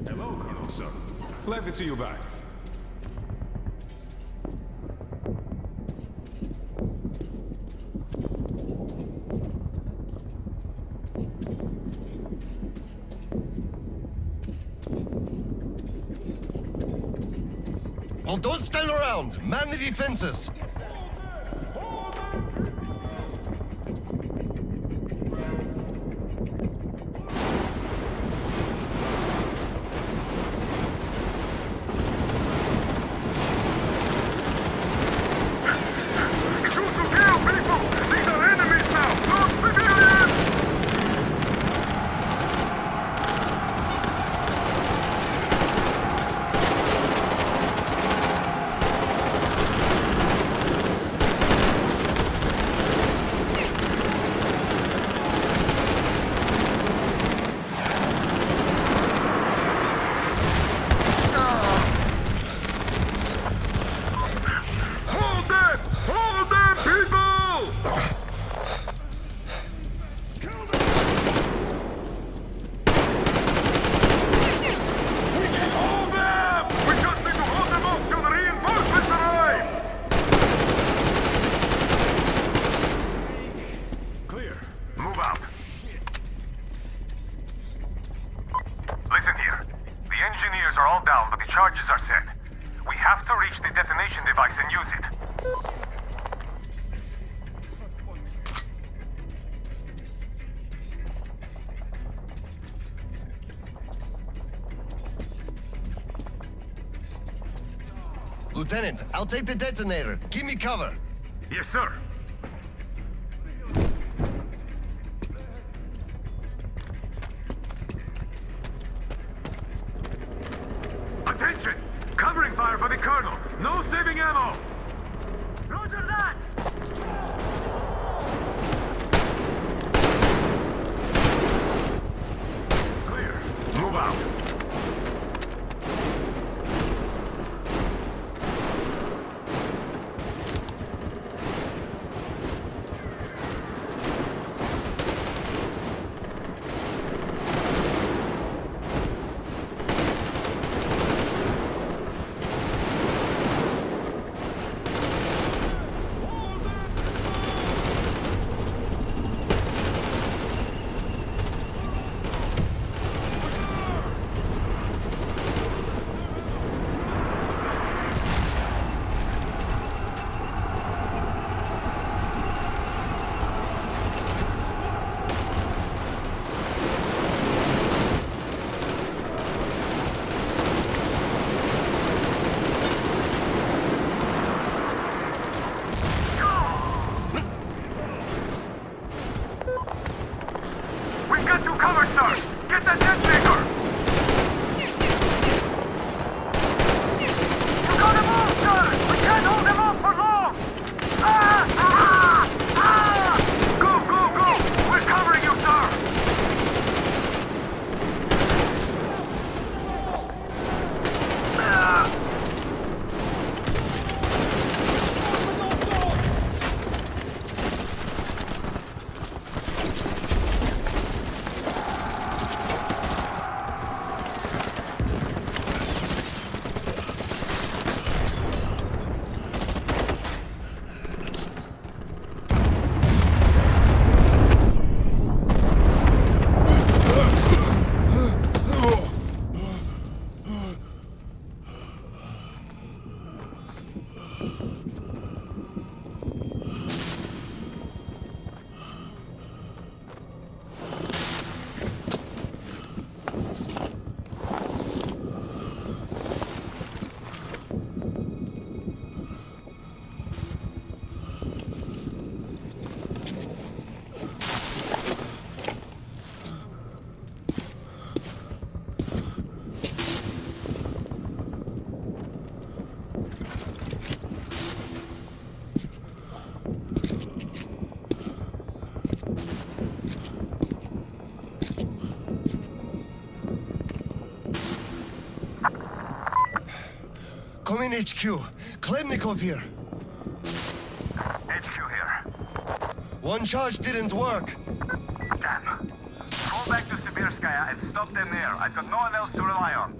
Hello, Colonel, sir. Glad to see you back. Well, don't stand around! Man the defenses! reach the detonation device and use it. Lieutenant, I'll take the detonator. Give me cover. Yes, sir. Attention! Covering fire for the Colonel! No saving ammo! Roger that! Clear. Move out. Come in, HQ. Khlebnikov here. HQ here. One charge didn't work. Damn. Fall back to Sibirskaya and stop them there. I've got no one else to rely on.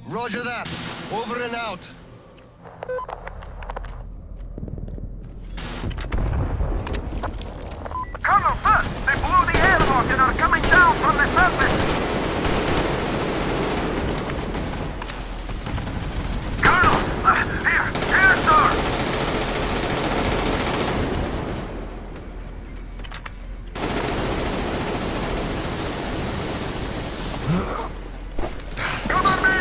Roger that. Over and out. Colonel, sir! They blew the airlock and are coming down from the surface! Here, sir! Cover me!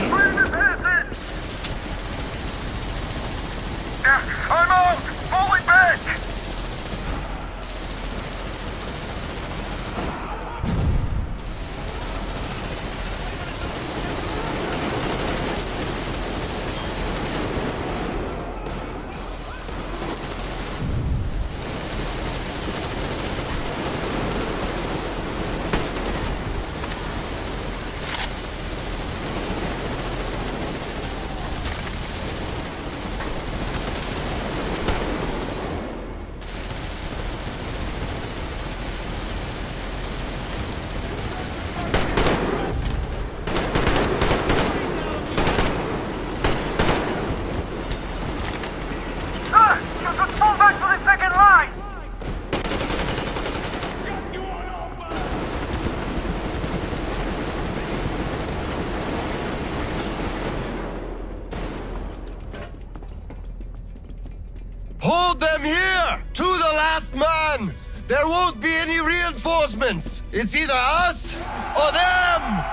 Bring the passage! I'm out! Falling back! Hold them here! To the last man! There won't be any reinforcements! It's either us or them!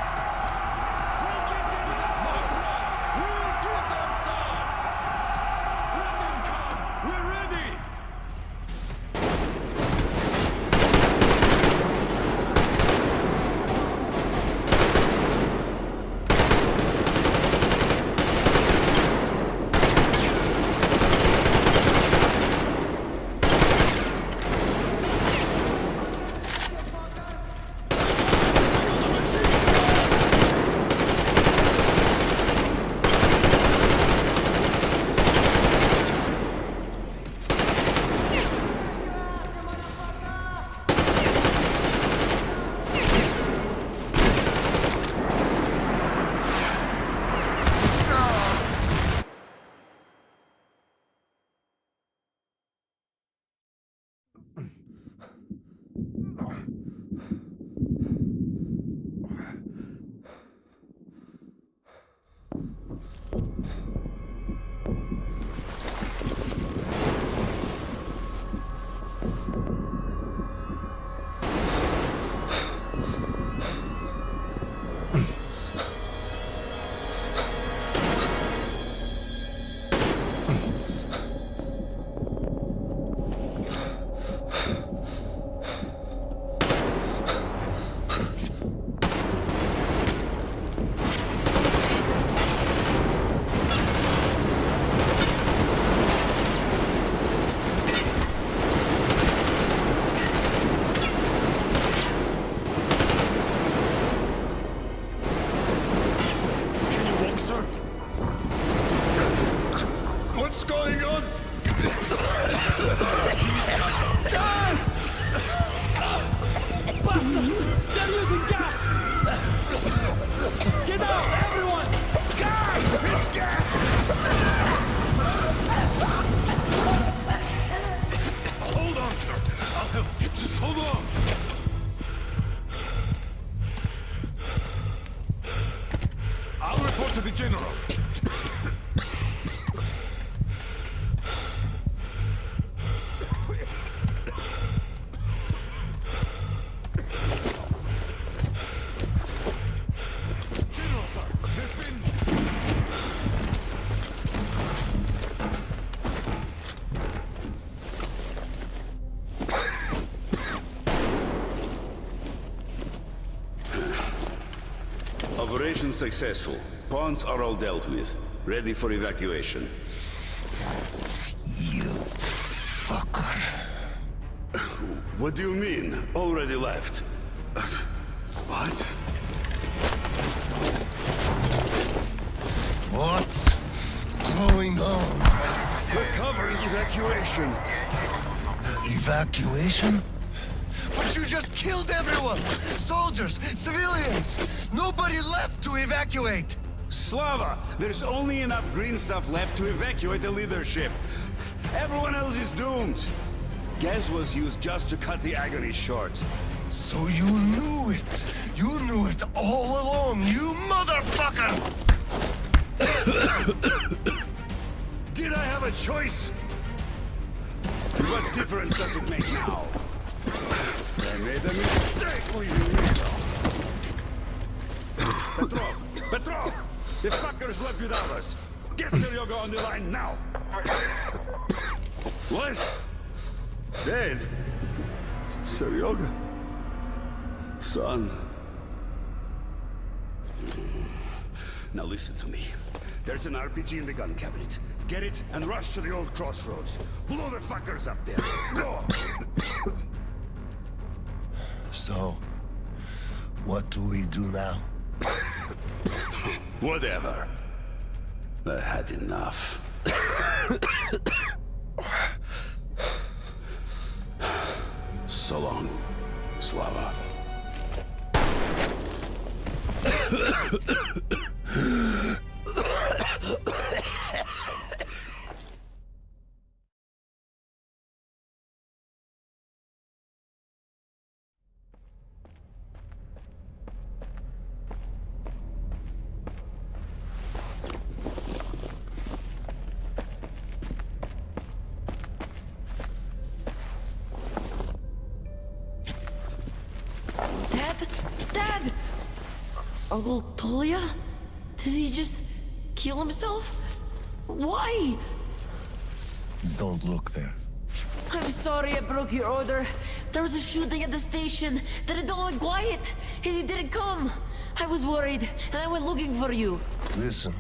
Operation successful. Pawns are all dealt with. Ready for evacuation. You fucker. What do you mean? Already left. What? What's going on? We're covering evacuation. Evacuation? But you just killed everyone! Soldiers, civilians! Nobody left to evacuate! Slava, there's only enough green stuff left to evacuate the leadership. Everyone else is doomed. Gas was used just to cut the agony short. So you knew it! You knew it all along, you motherfucker! Did I have a choice? What difference does it make now? I made a mistake leaving Metro. Petrov! The fuckers left without us. Get Seryoga on the line now. What? Dead? Seryoga? Son? Now listen to me. There's an RPG in the gun cabinet. Get it and rush to the old crossroads. Blow the fuckers up there. Go! So, what do we do now? Whatever. I had enough. So long, Slava. Uncle Tolya? Did he just kill himself? Why? Don't look there. I'm sorry I broke your order. There was a shooting at the station. Then it all went quiet, and you didn't come. I was worried, and I went looking for you. Listen,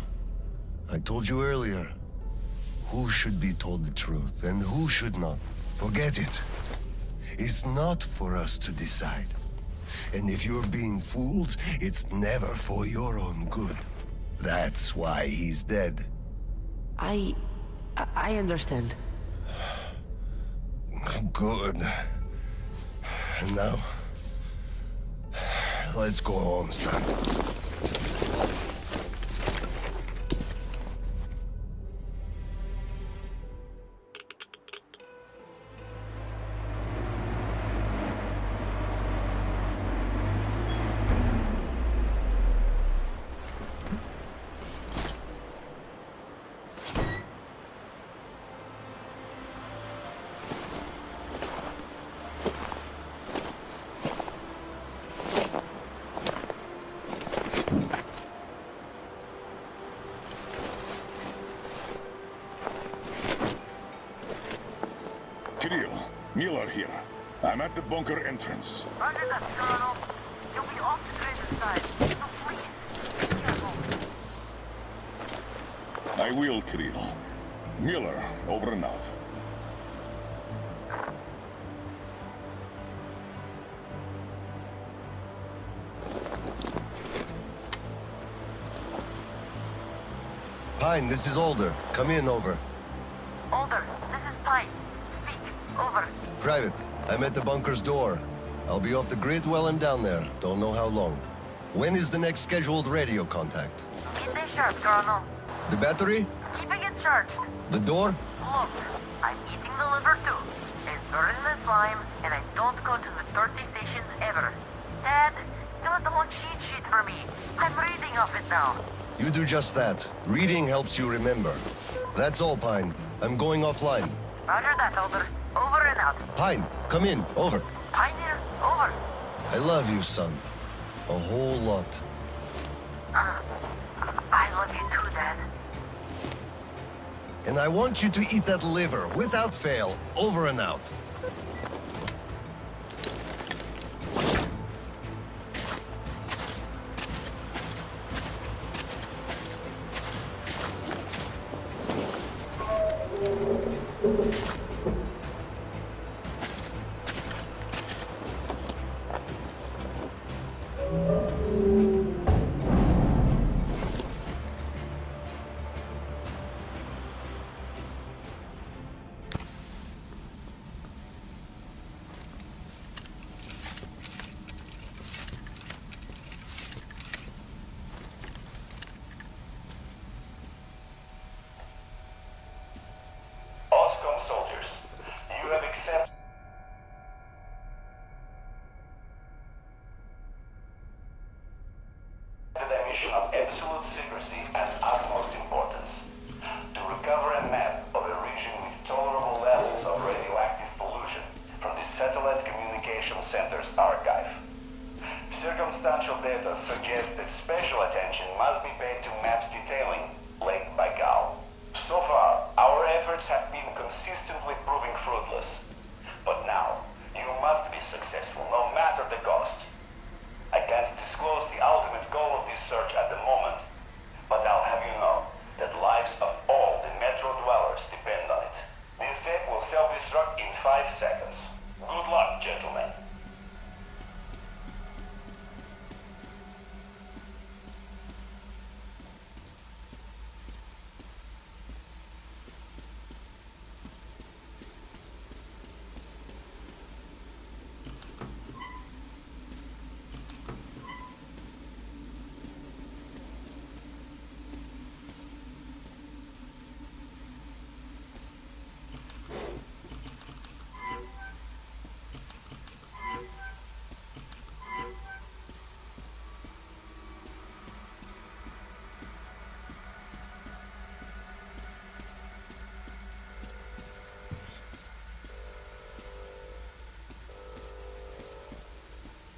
I told you earlier. Who should be told the truth, and who should not? Forget it. It's not for us to decide. And if you're being fooled, it's never for your own good. That's why he's dead. I understand. Good. And now, let's go home, son. Kirill, Miller here. I'm at the bunker entrance. Roger that, Colonel. You'll be off the grid side, so please, be careful. I will, Kirill. Miller, over and out. Pine, this is Older. Come in, over. Older, this is Pine. Speak, over. Private, I'm at the bunker's door. I'll be off the grid while I'm down there. Don't know how long. When is the next scheduled radio contact? Midday sharp, Colonel. The battery? Keeping it charged. The door? Look, I'm eating the liver too. It's burning the slime, and I don't go to the 30 stations ever. Dad, fill out the whole cheat sheet for me. I'm reading off it now. You do just that. Reading helps you remember. That's all, Pine. I'm going offline. Roger that, Older. Over and out. Pine, come in. Over. Pine here. Over. I love you, son. A whole lot. I love you too, Dad. And I want you to eat that liver, without fail. Over and out. OSKOM soldiers, you have accepted a mission of absolute secrecy and utmost importance to recover a map of a region with tolerable levels of radioactive pollution from the Satellite Communication Center's archive. Circumstantial data suggests that special attention must be paid to maps detailing Lake Baikal. So far, our efforts have been consistently proving fruitless. But now, you must be successful, no matter the cost. I can't disclose the ultimate goal of this search at the moment, but I'll have you know that lives of all the Metro dwellers depend on it. This tape will self-destruct in 5 seconds. Good luck, gentlemen.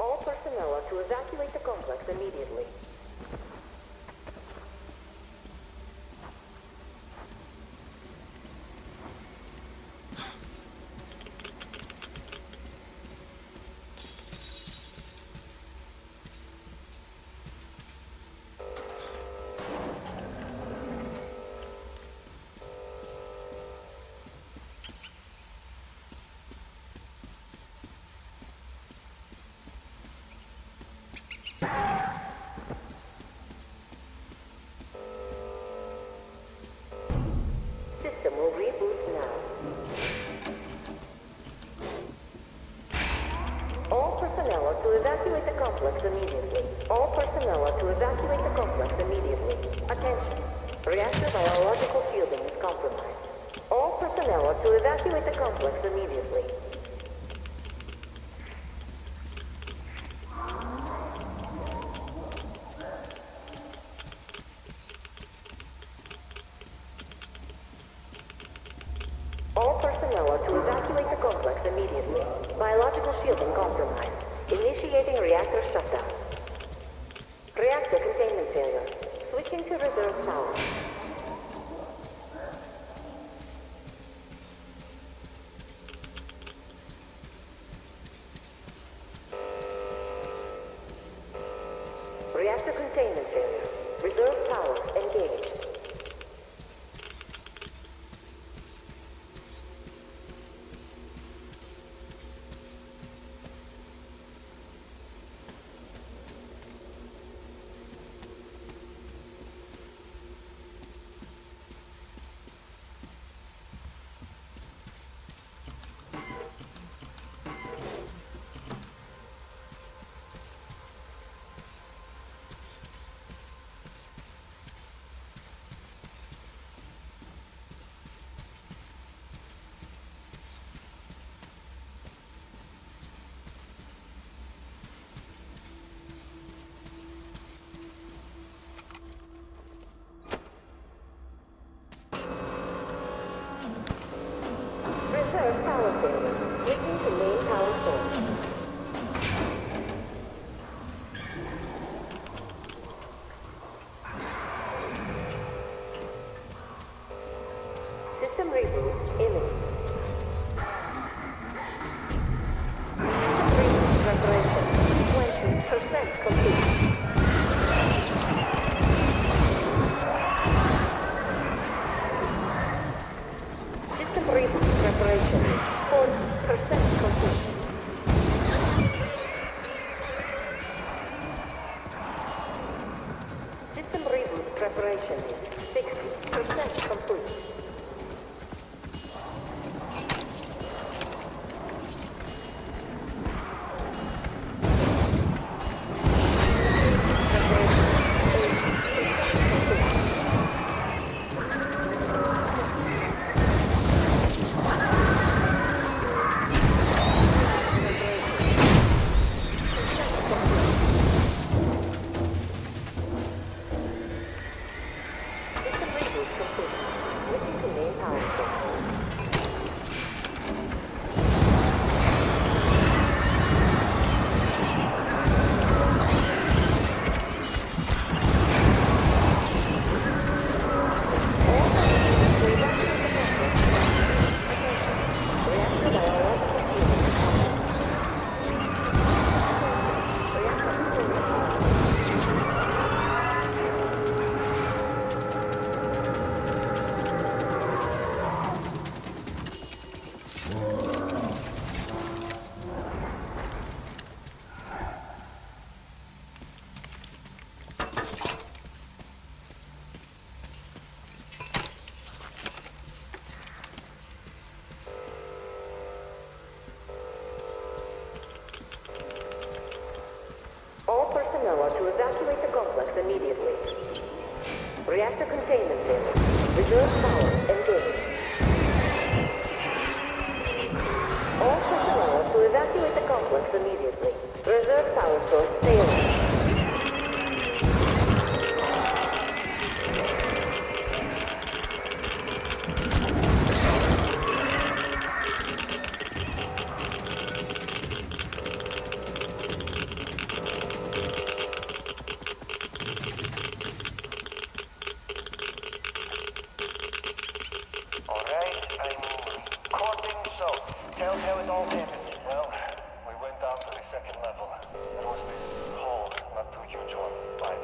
All personnel are to evacuate the complex immediately. personnel are to evacuate the complex immediately. All personnel are to evacuate the complex immediately. Biological shielding compromised. Initiating reactor shutdown. Reactor containment failure. Switching to reserve power. Reactor containment failure. Reserve power engaged. Reserve power failure. Switching to main power source. System reboot imminent. Reboot preparation 20% complete. System reboot preparation 40% complete. System reboot preparation 60% complete. To evacuate the complex immediately. Reactor containment failure. Reserve power engaged. All personnel to evacuate the complex immediately. Reserve power source failing.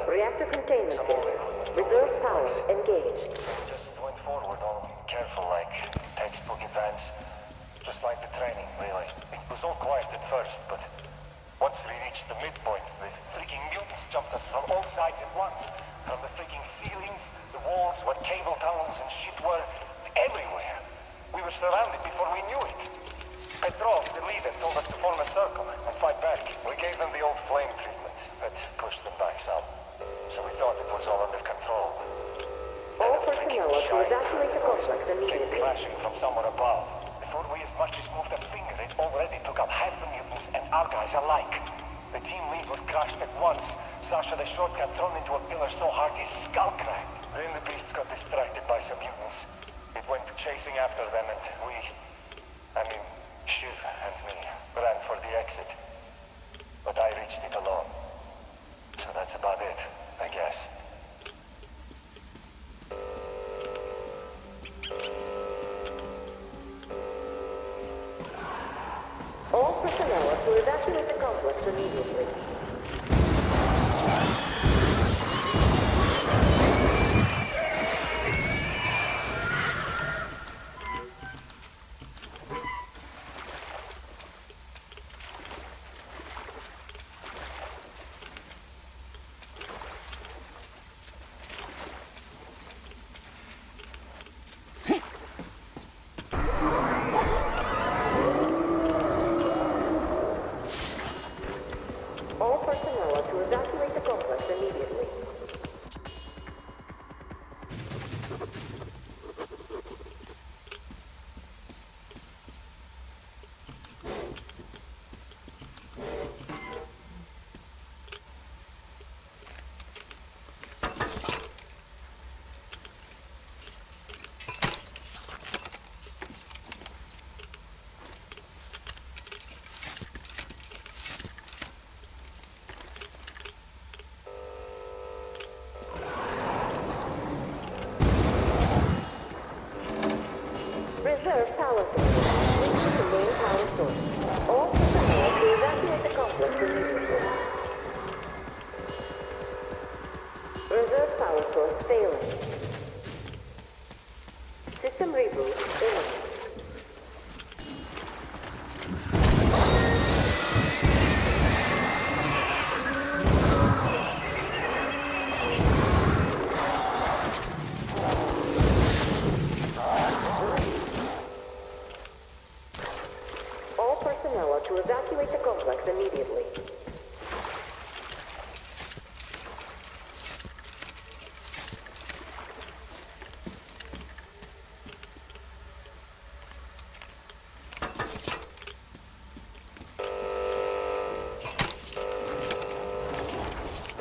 Reactor containment failure. Reserve power engaged. Just went forward, all careful like textbook events. Just like the training, really. It was all quiet at first, but once we reached the midpoint, the freaking mutants jumped us from all sides at once. From the freaking ceilings, the walls, where cable tunnels and shit were, everywhere. We were surrounded before we knew it. Petrov, the leader, told us to form a circle and fight back. We gave them the old flame treatment that pushed them back some. So we thought it was all under control. All personnel alike. The team lead was crushed at once. Sasha the short got thrown into a pillar so hard his skull cracked. Then the beast got distracted by some mutants. It went chasing after them and Shiv and me, ran for the exit. But I reached it alone. So that's about it, I guess. All personnel are to evacuate the complex immediately. Reserve power source. Reach the main power source. All personnel to evacuate the complex immediately. Reserve power source failing. System reboot imminent. To evacuate the complex immediately.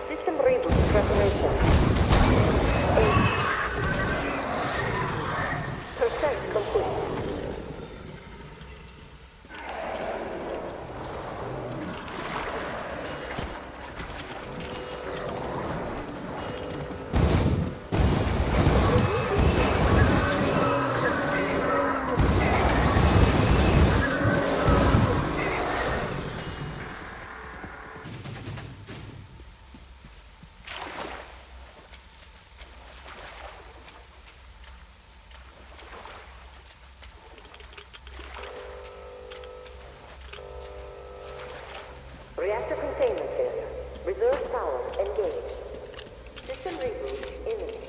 System reboot preparation. 8% complete. Reactor containment failure. Reserve power engaged. System reboot imminent.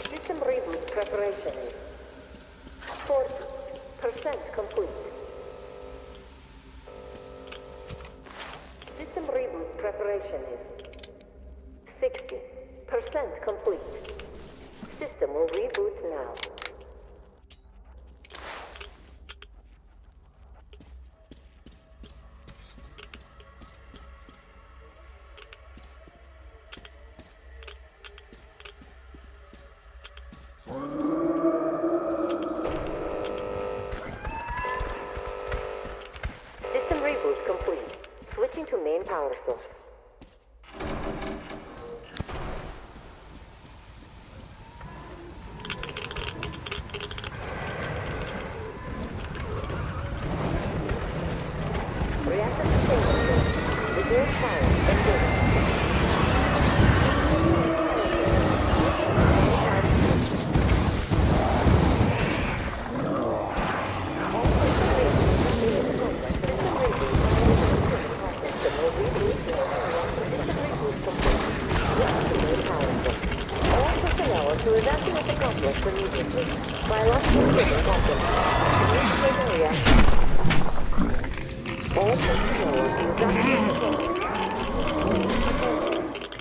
System reboot preparation is 40% complete. System reboot preparation is 60% complete. System will reboot now. System reboot complete. Switching to main power source. Reactor containment failure. Reserve power engaged. To evacuate the complex immediately. Biological equipment active. Initiating reaction. All personnel to evacuate the complex.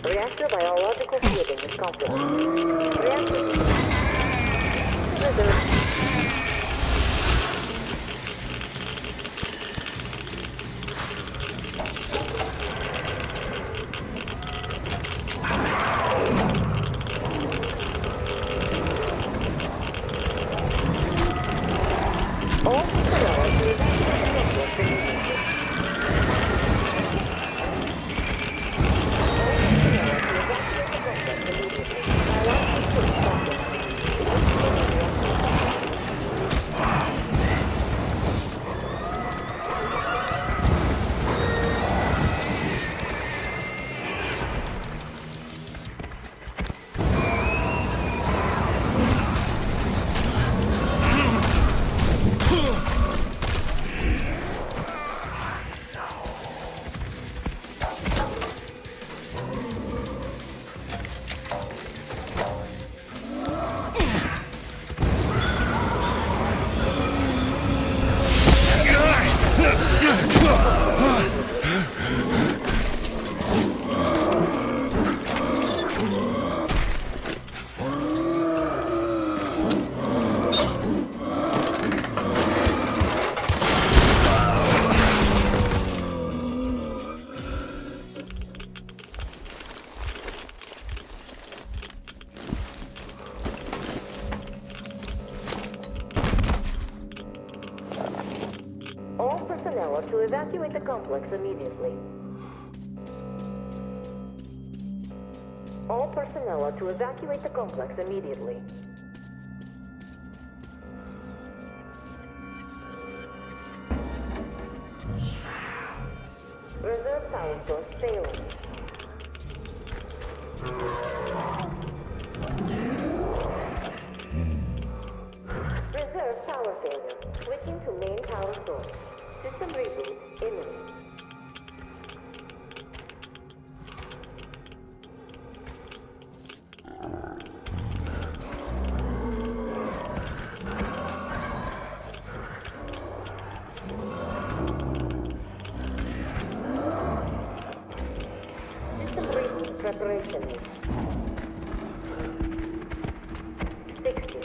Reactor biological shielding is compromised. Reactor... Reserve. To evacuate the complex immediately. All personnel are to evacuate the complex immediately. Reserve power source failing. Reserve power failure. Switching to main power source. System reboot imminent. System reboot preparation. 60.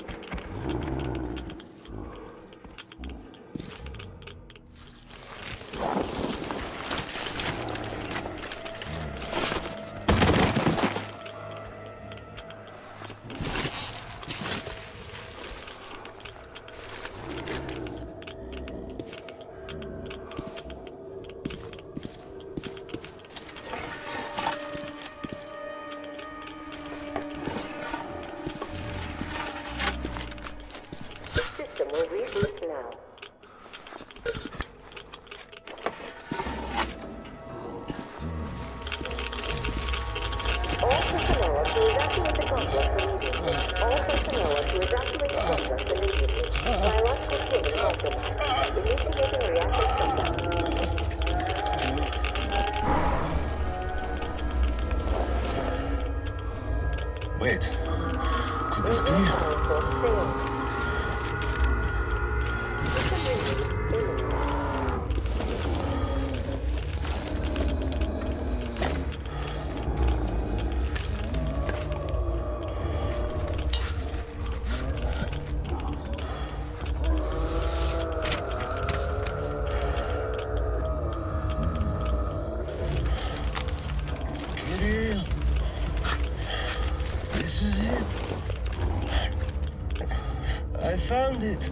Wait, could this be? Kirill, this is it. I found it.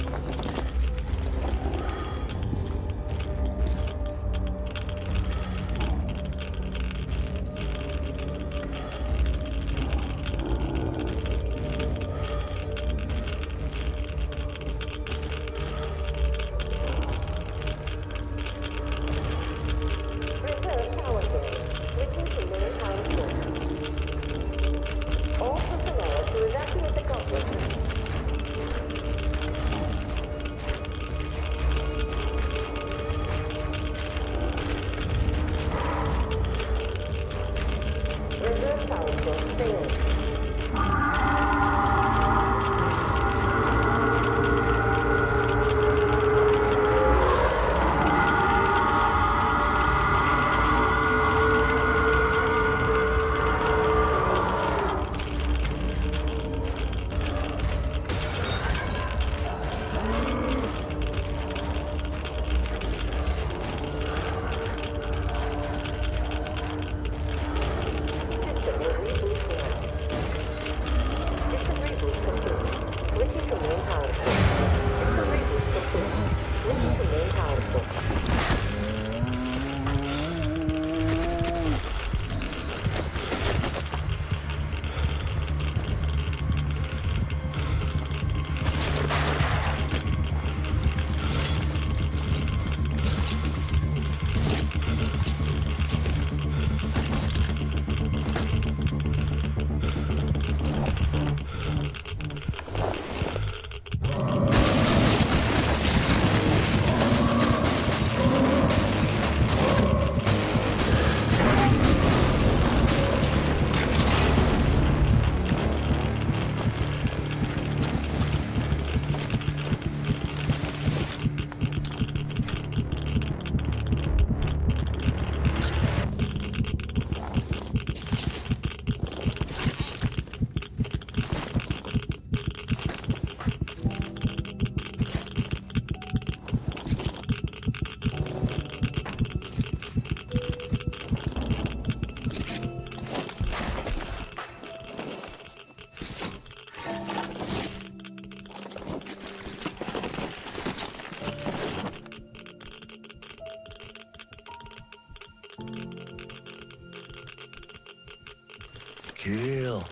Kirill,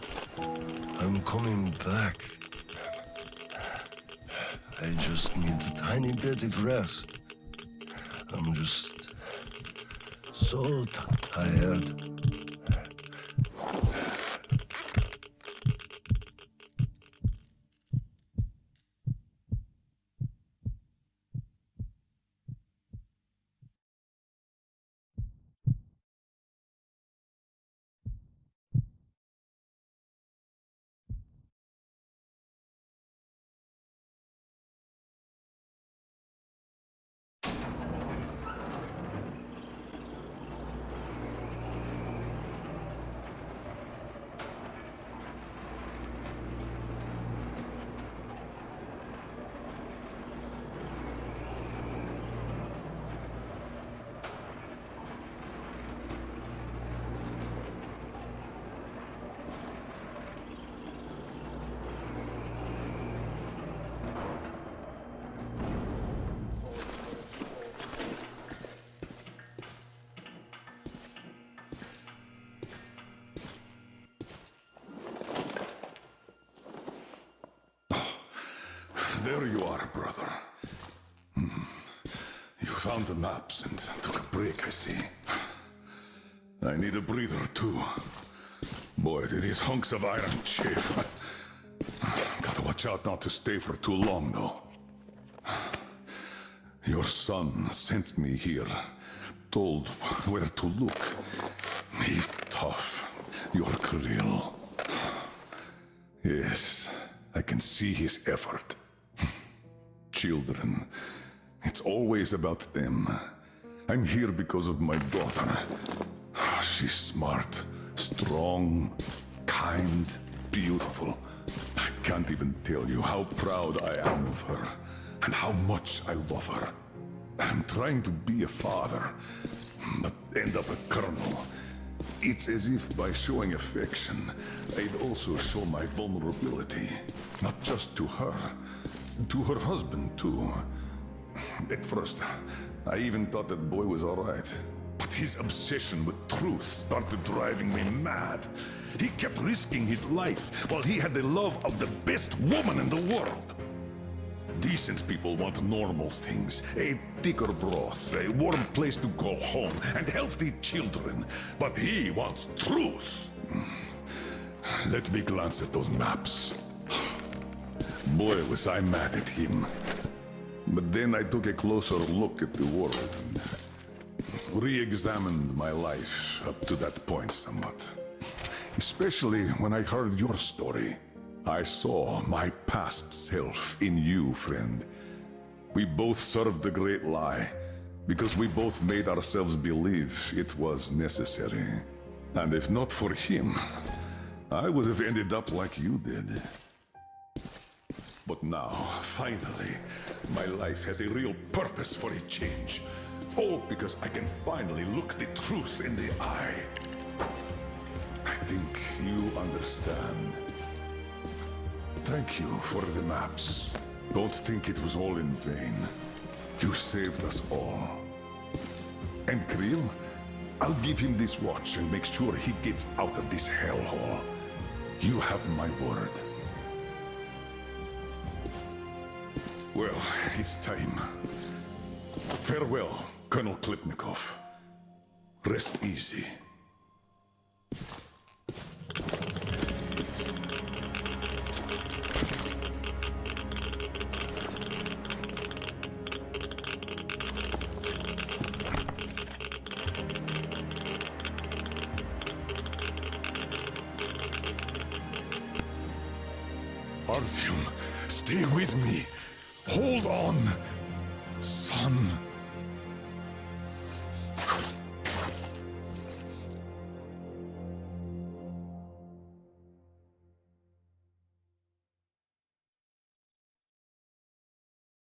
I'm coming back. I just need a tiny bit of rest. I'm just so tired. There you are, brother. You found the maps and took a break, I see. I need a breather, too. Boy, did these hunks of iron chafe. Gotta watch out not to stay for too long, though. Your son sent me here, told where to look. He's tough, your Kirill. Yes, I can see his effort. Children, it's always about them. I'm here because of my daughter. She's smart, strong, kind, beautiful. I can't even tell you how proud I am of her, and how much I love her. I'm trying to be a father, but end up a colonel. It's as if by showing affection, I'd also show my vulnerability. Not just to her, to her husband too. At first, I even thought that boy was alright. But his obsession with truth started driving me mad. He kept risking his life while he had the love of the best woman in the world. Decent people want normal things. A thicker broth, a warm place to call home, and healthy children. But he wants truth. Let me glance at those maps. Boy, was I mad at him. But then I took a closer look at the world and re-examined my life up to that point somewhat. Especially when I heard your story. I saw my past self in you, friend. We both served the great lie, because we both made ourselves believe it was necessary. And if not for him, I would have ended up like you did. But now, finally, my life has a real purpose for a change. All because I can finally look the truth in the eye. I think you understand. Thank you for the maps. Don't think it was all in vain. You saved us all. And Kirill, I'll give him this watch and make sure he gets out of this hellhole. You have my word. Well, it's time. Farewell, Colonel Khlebnikov. Rest easy. Artyom, stay with me. Hold on.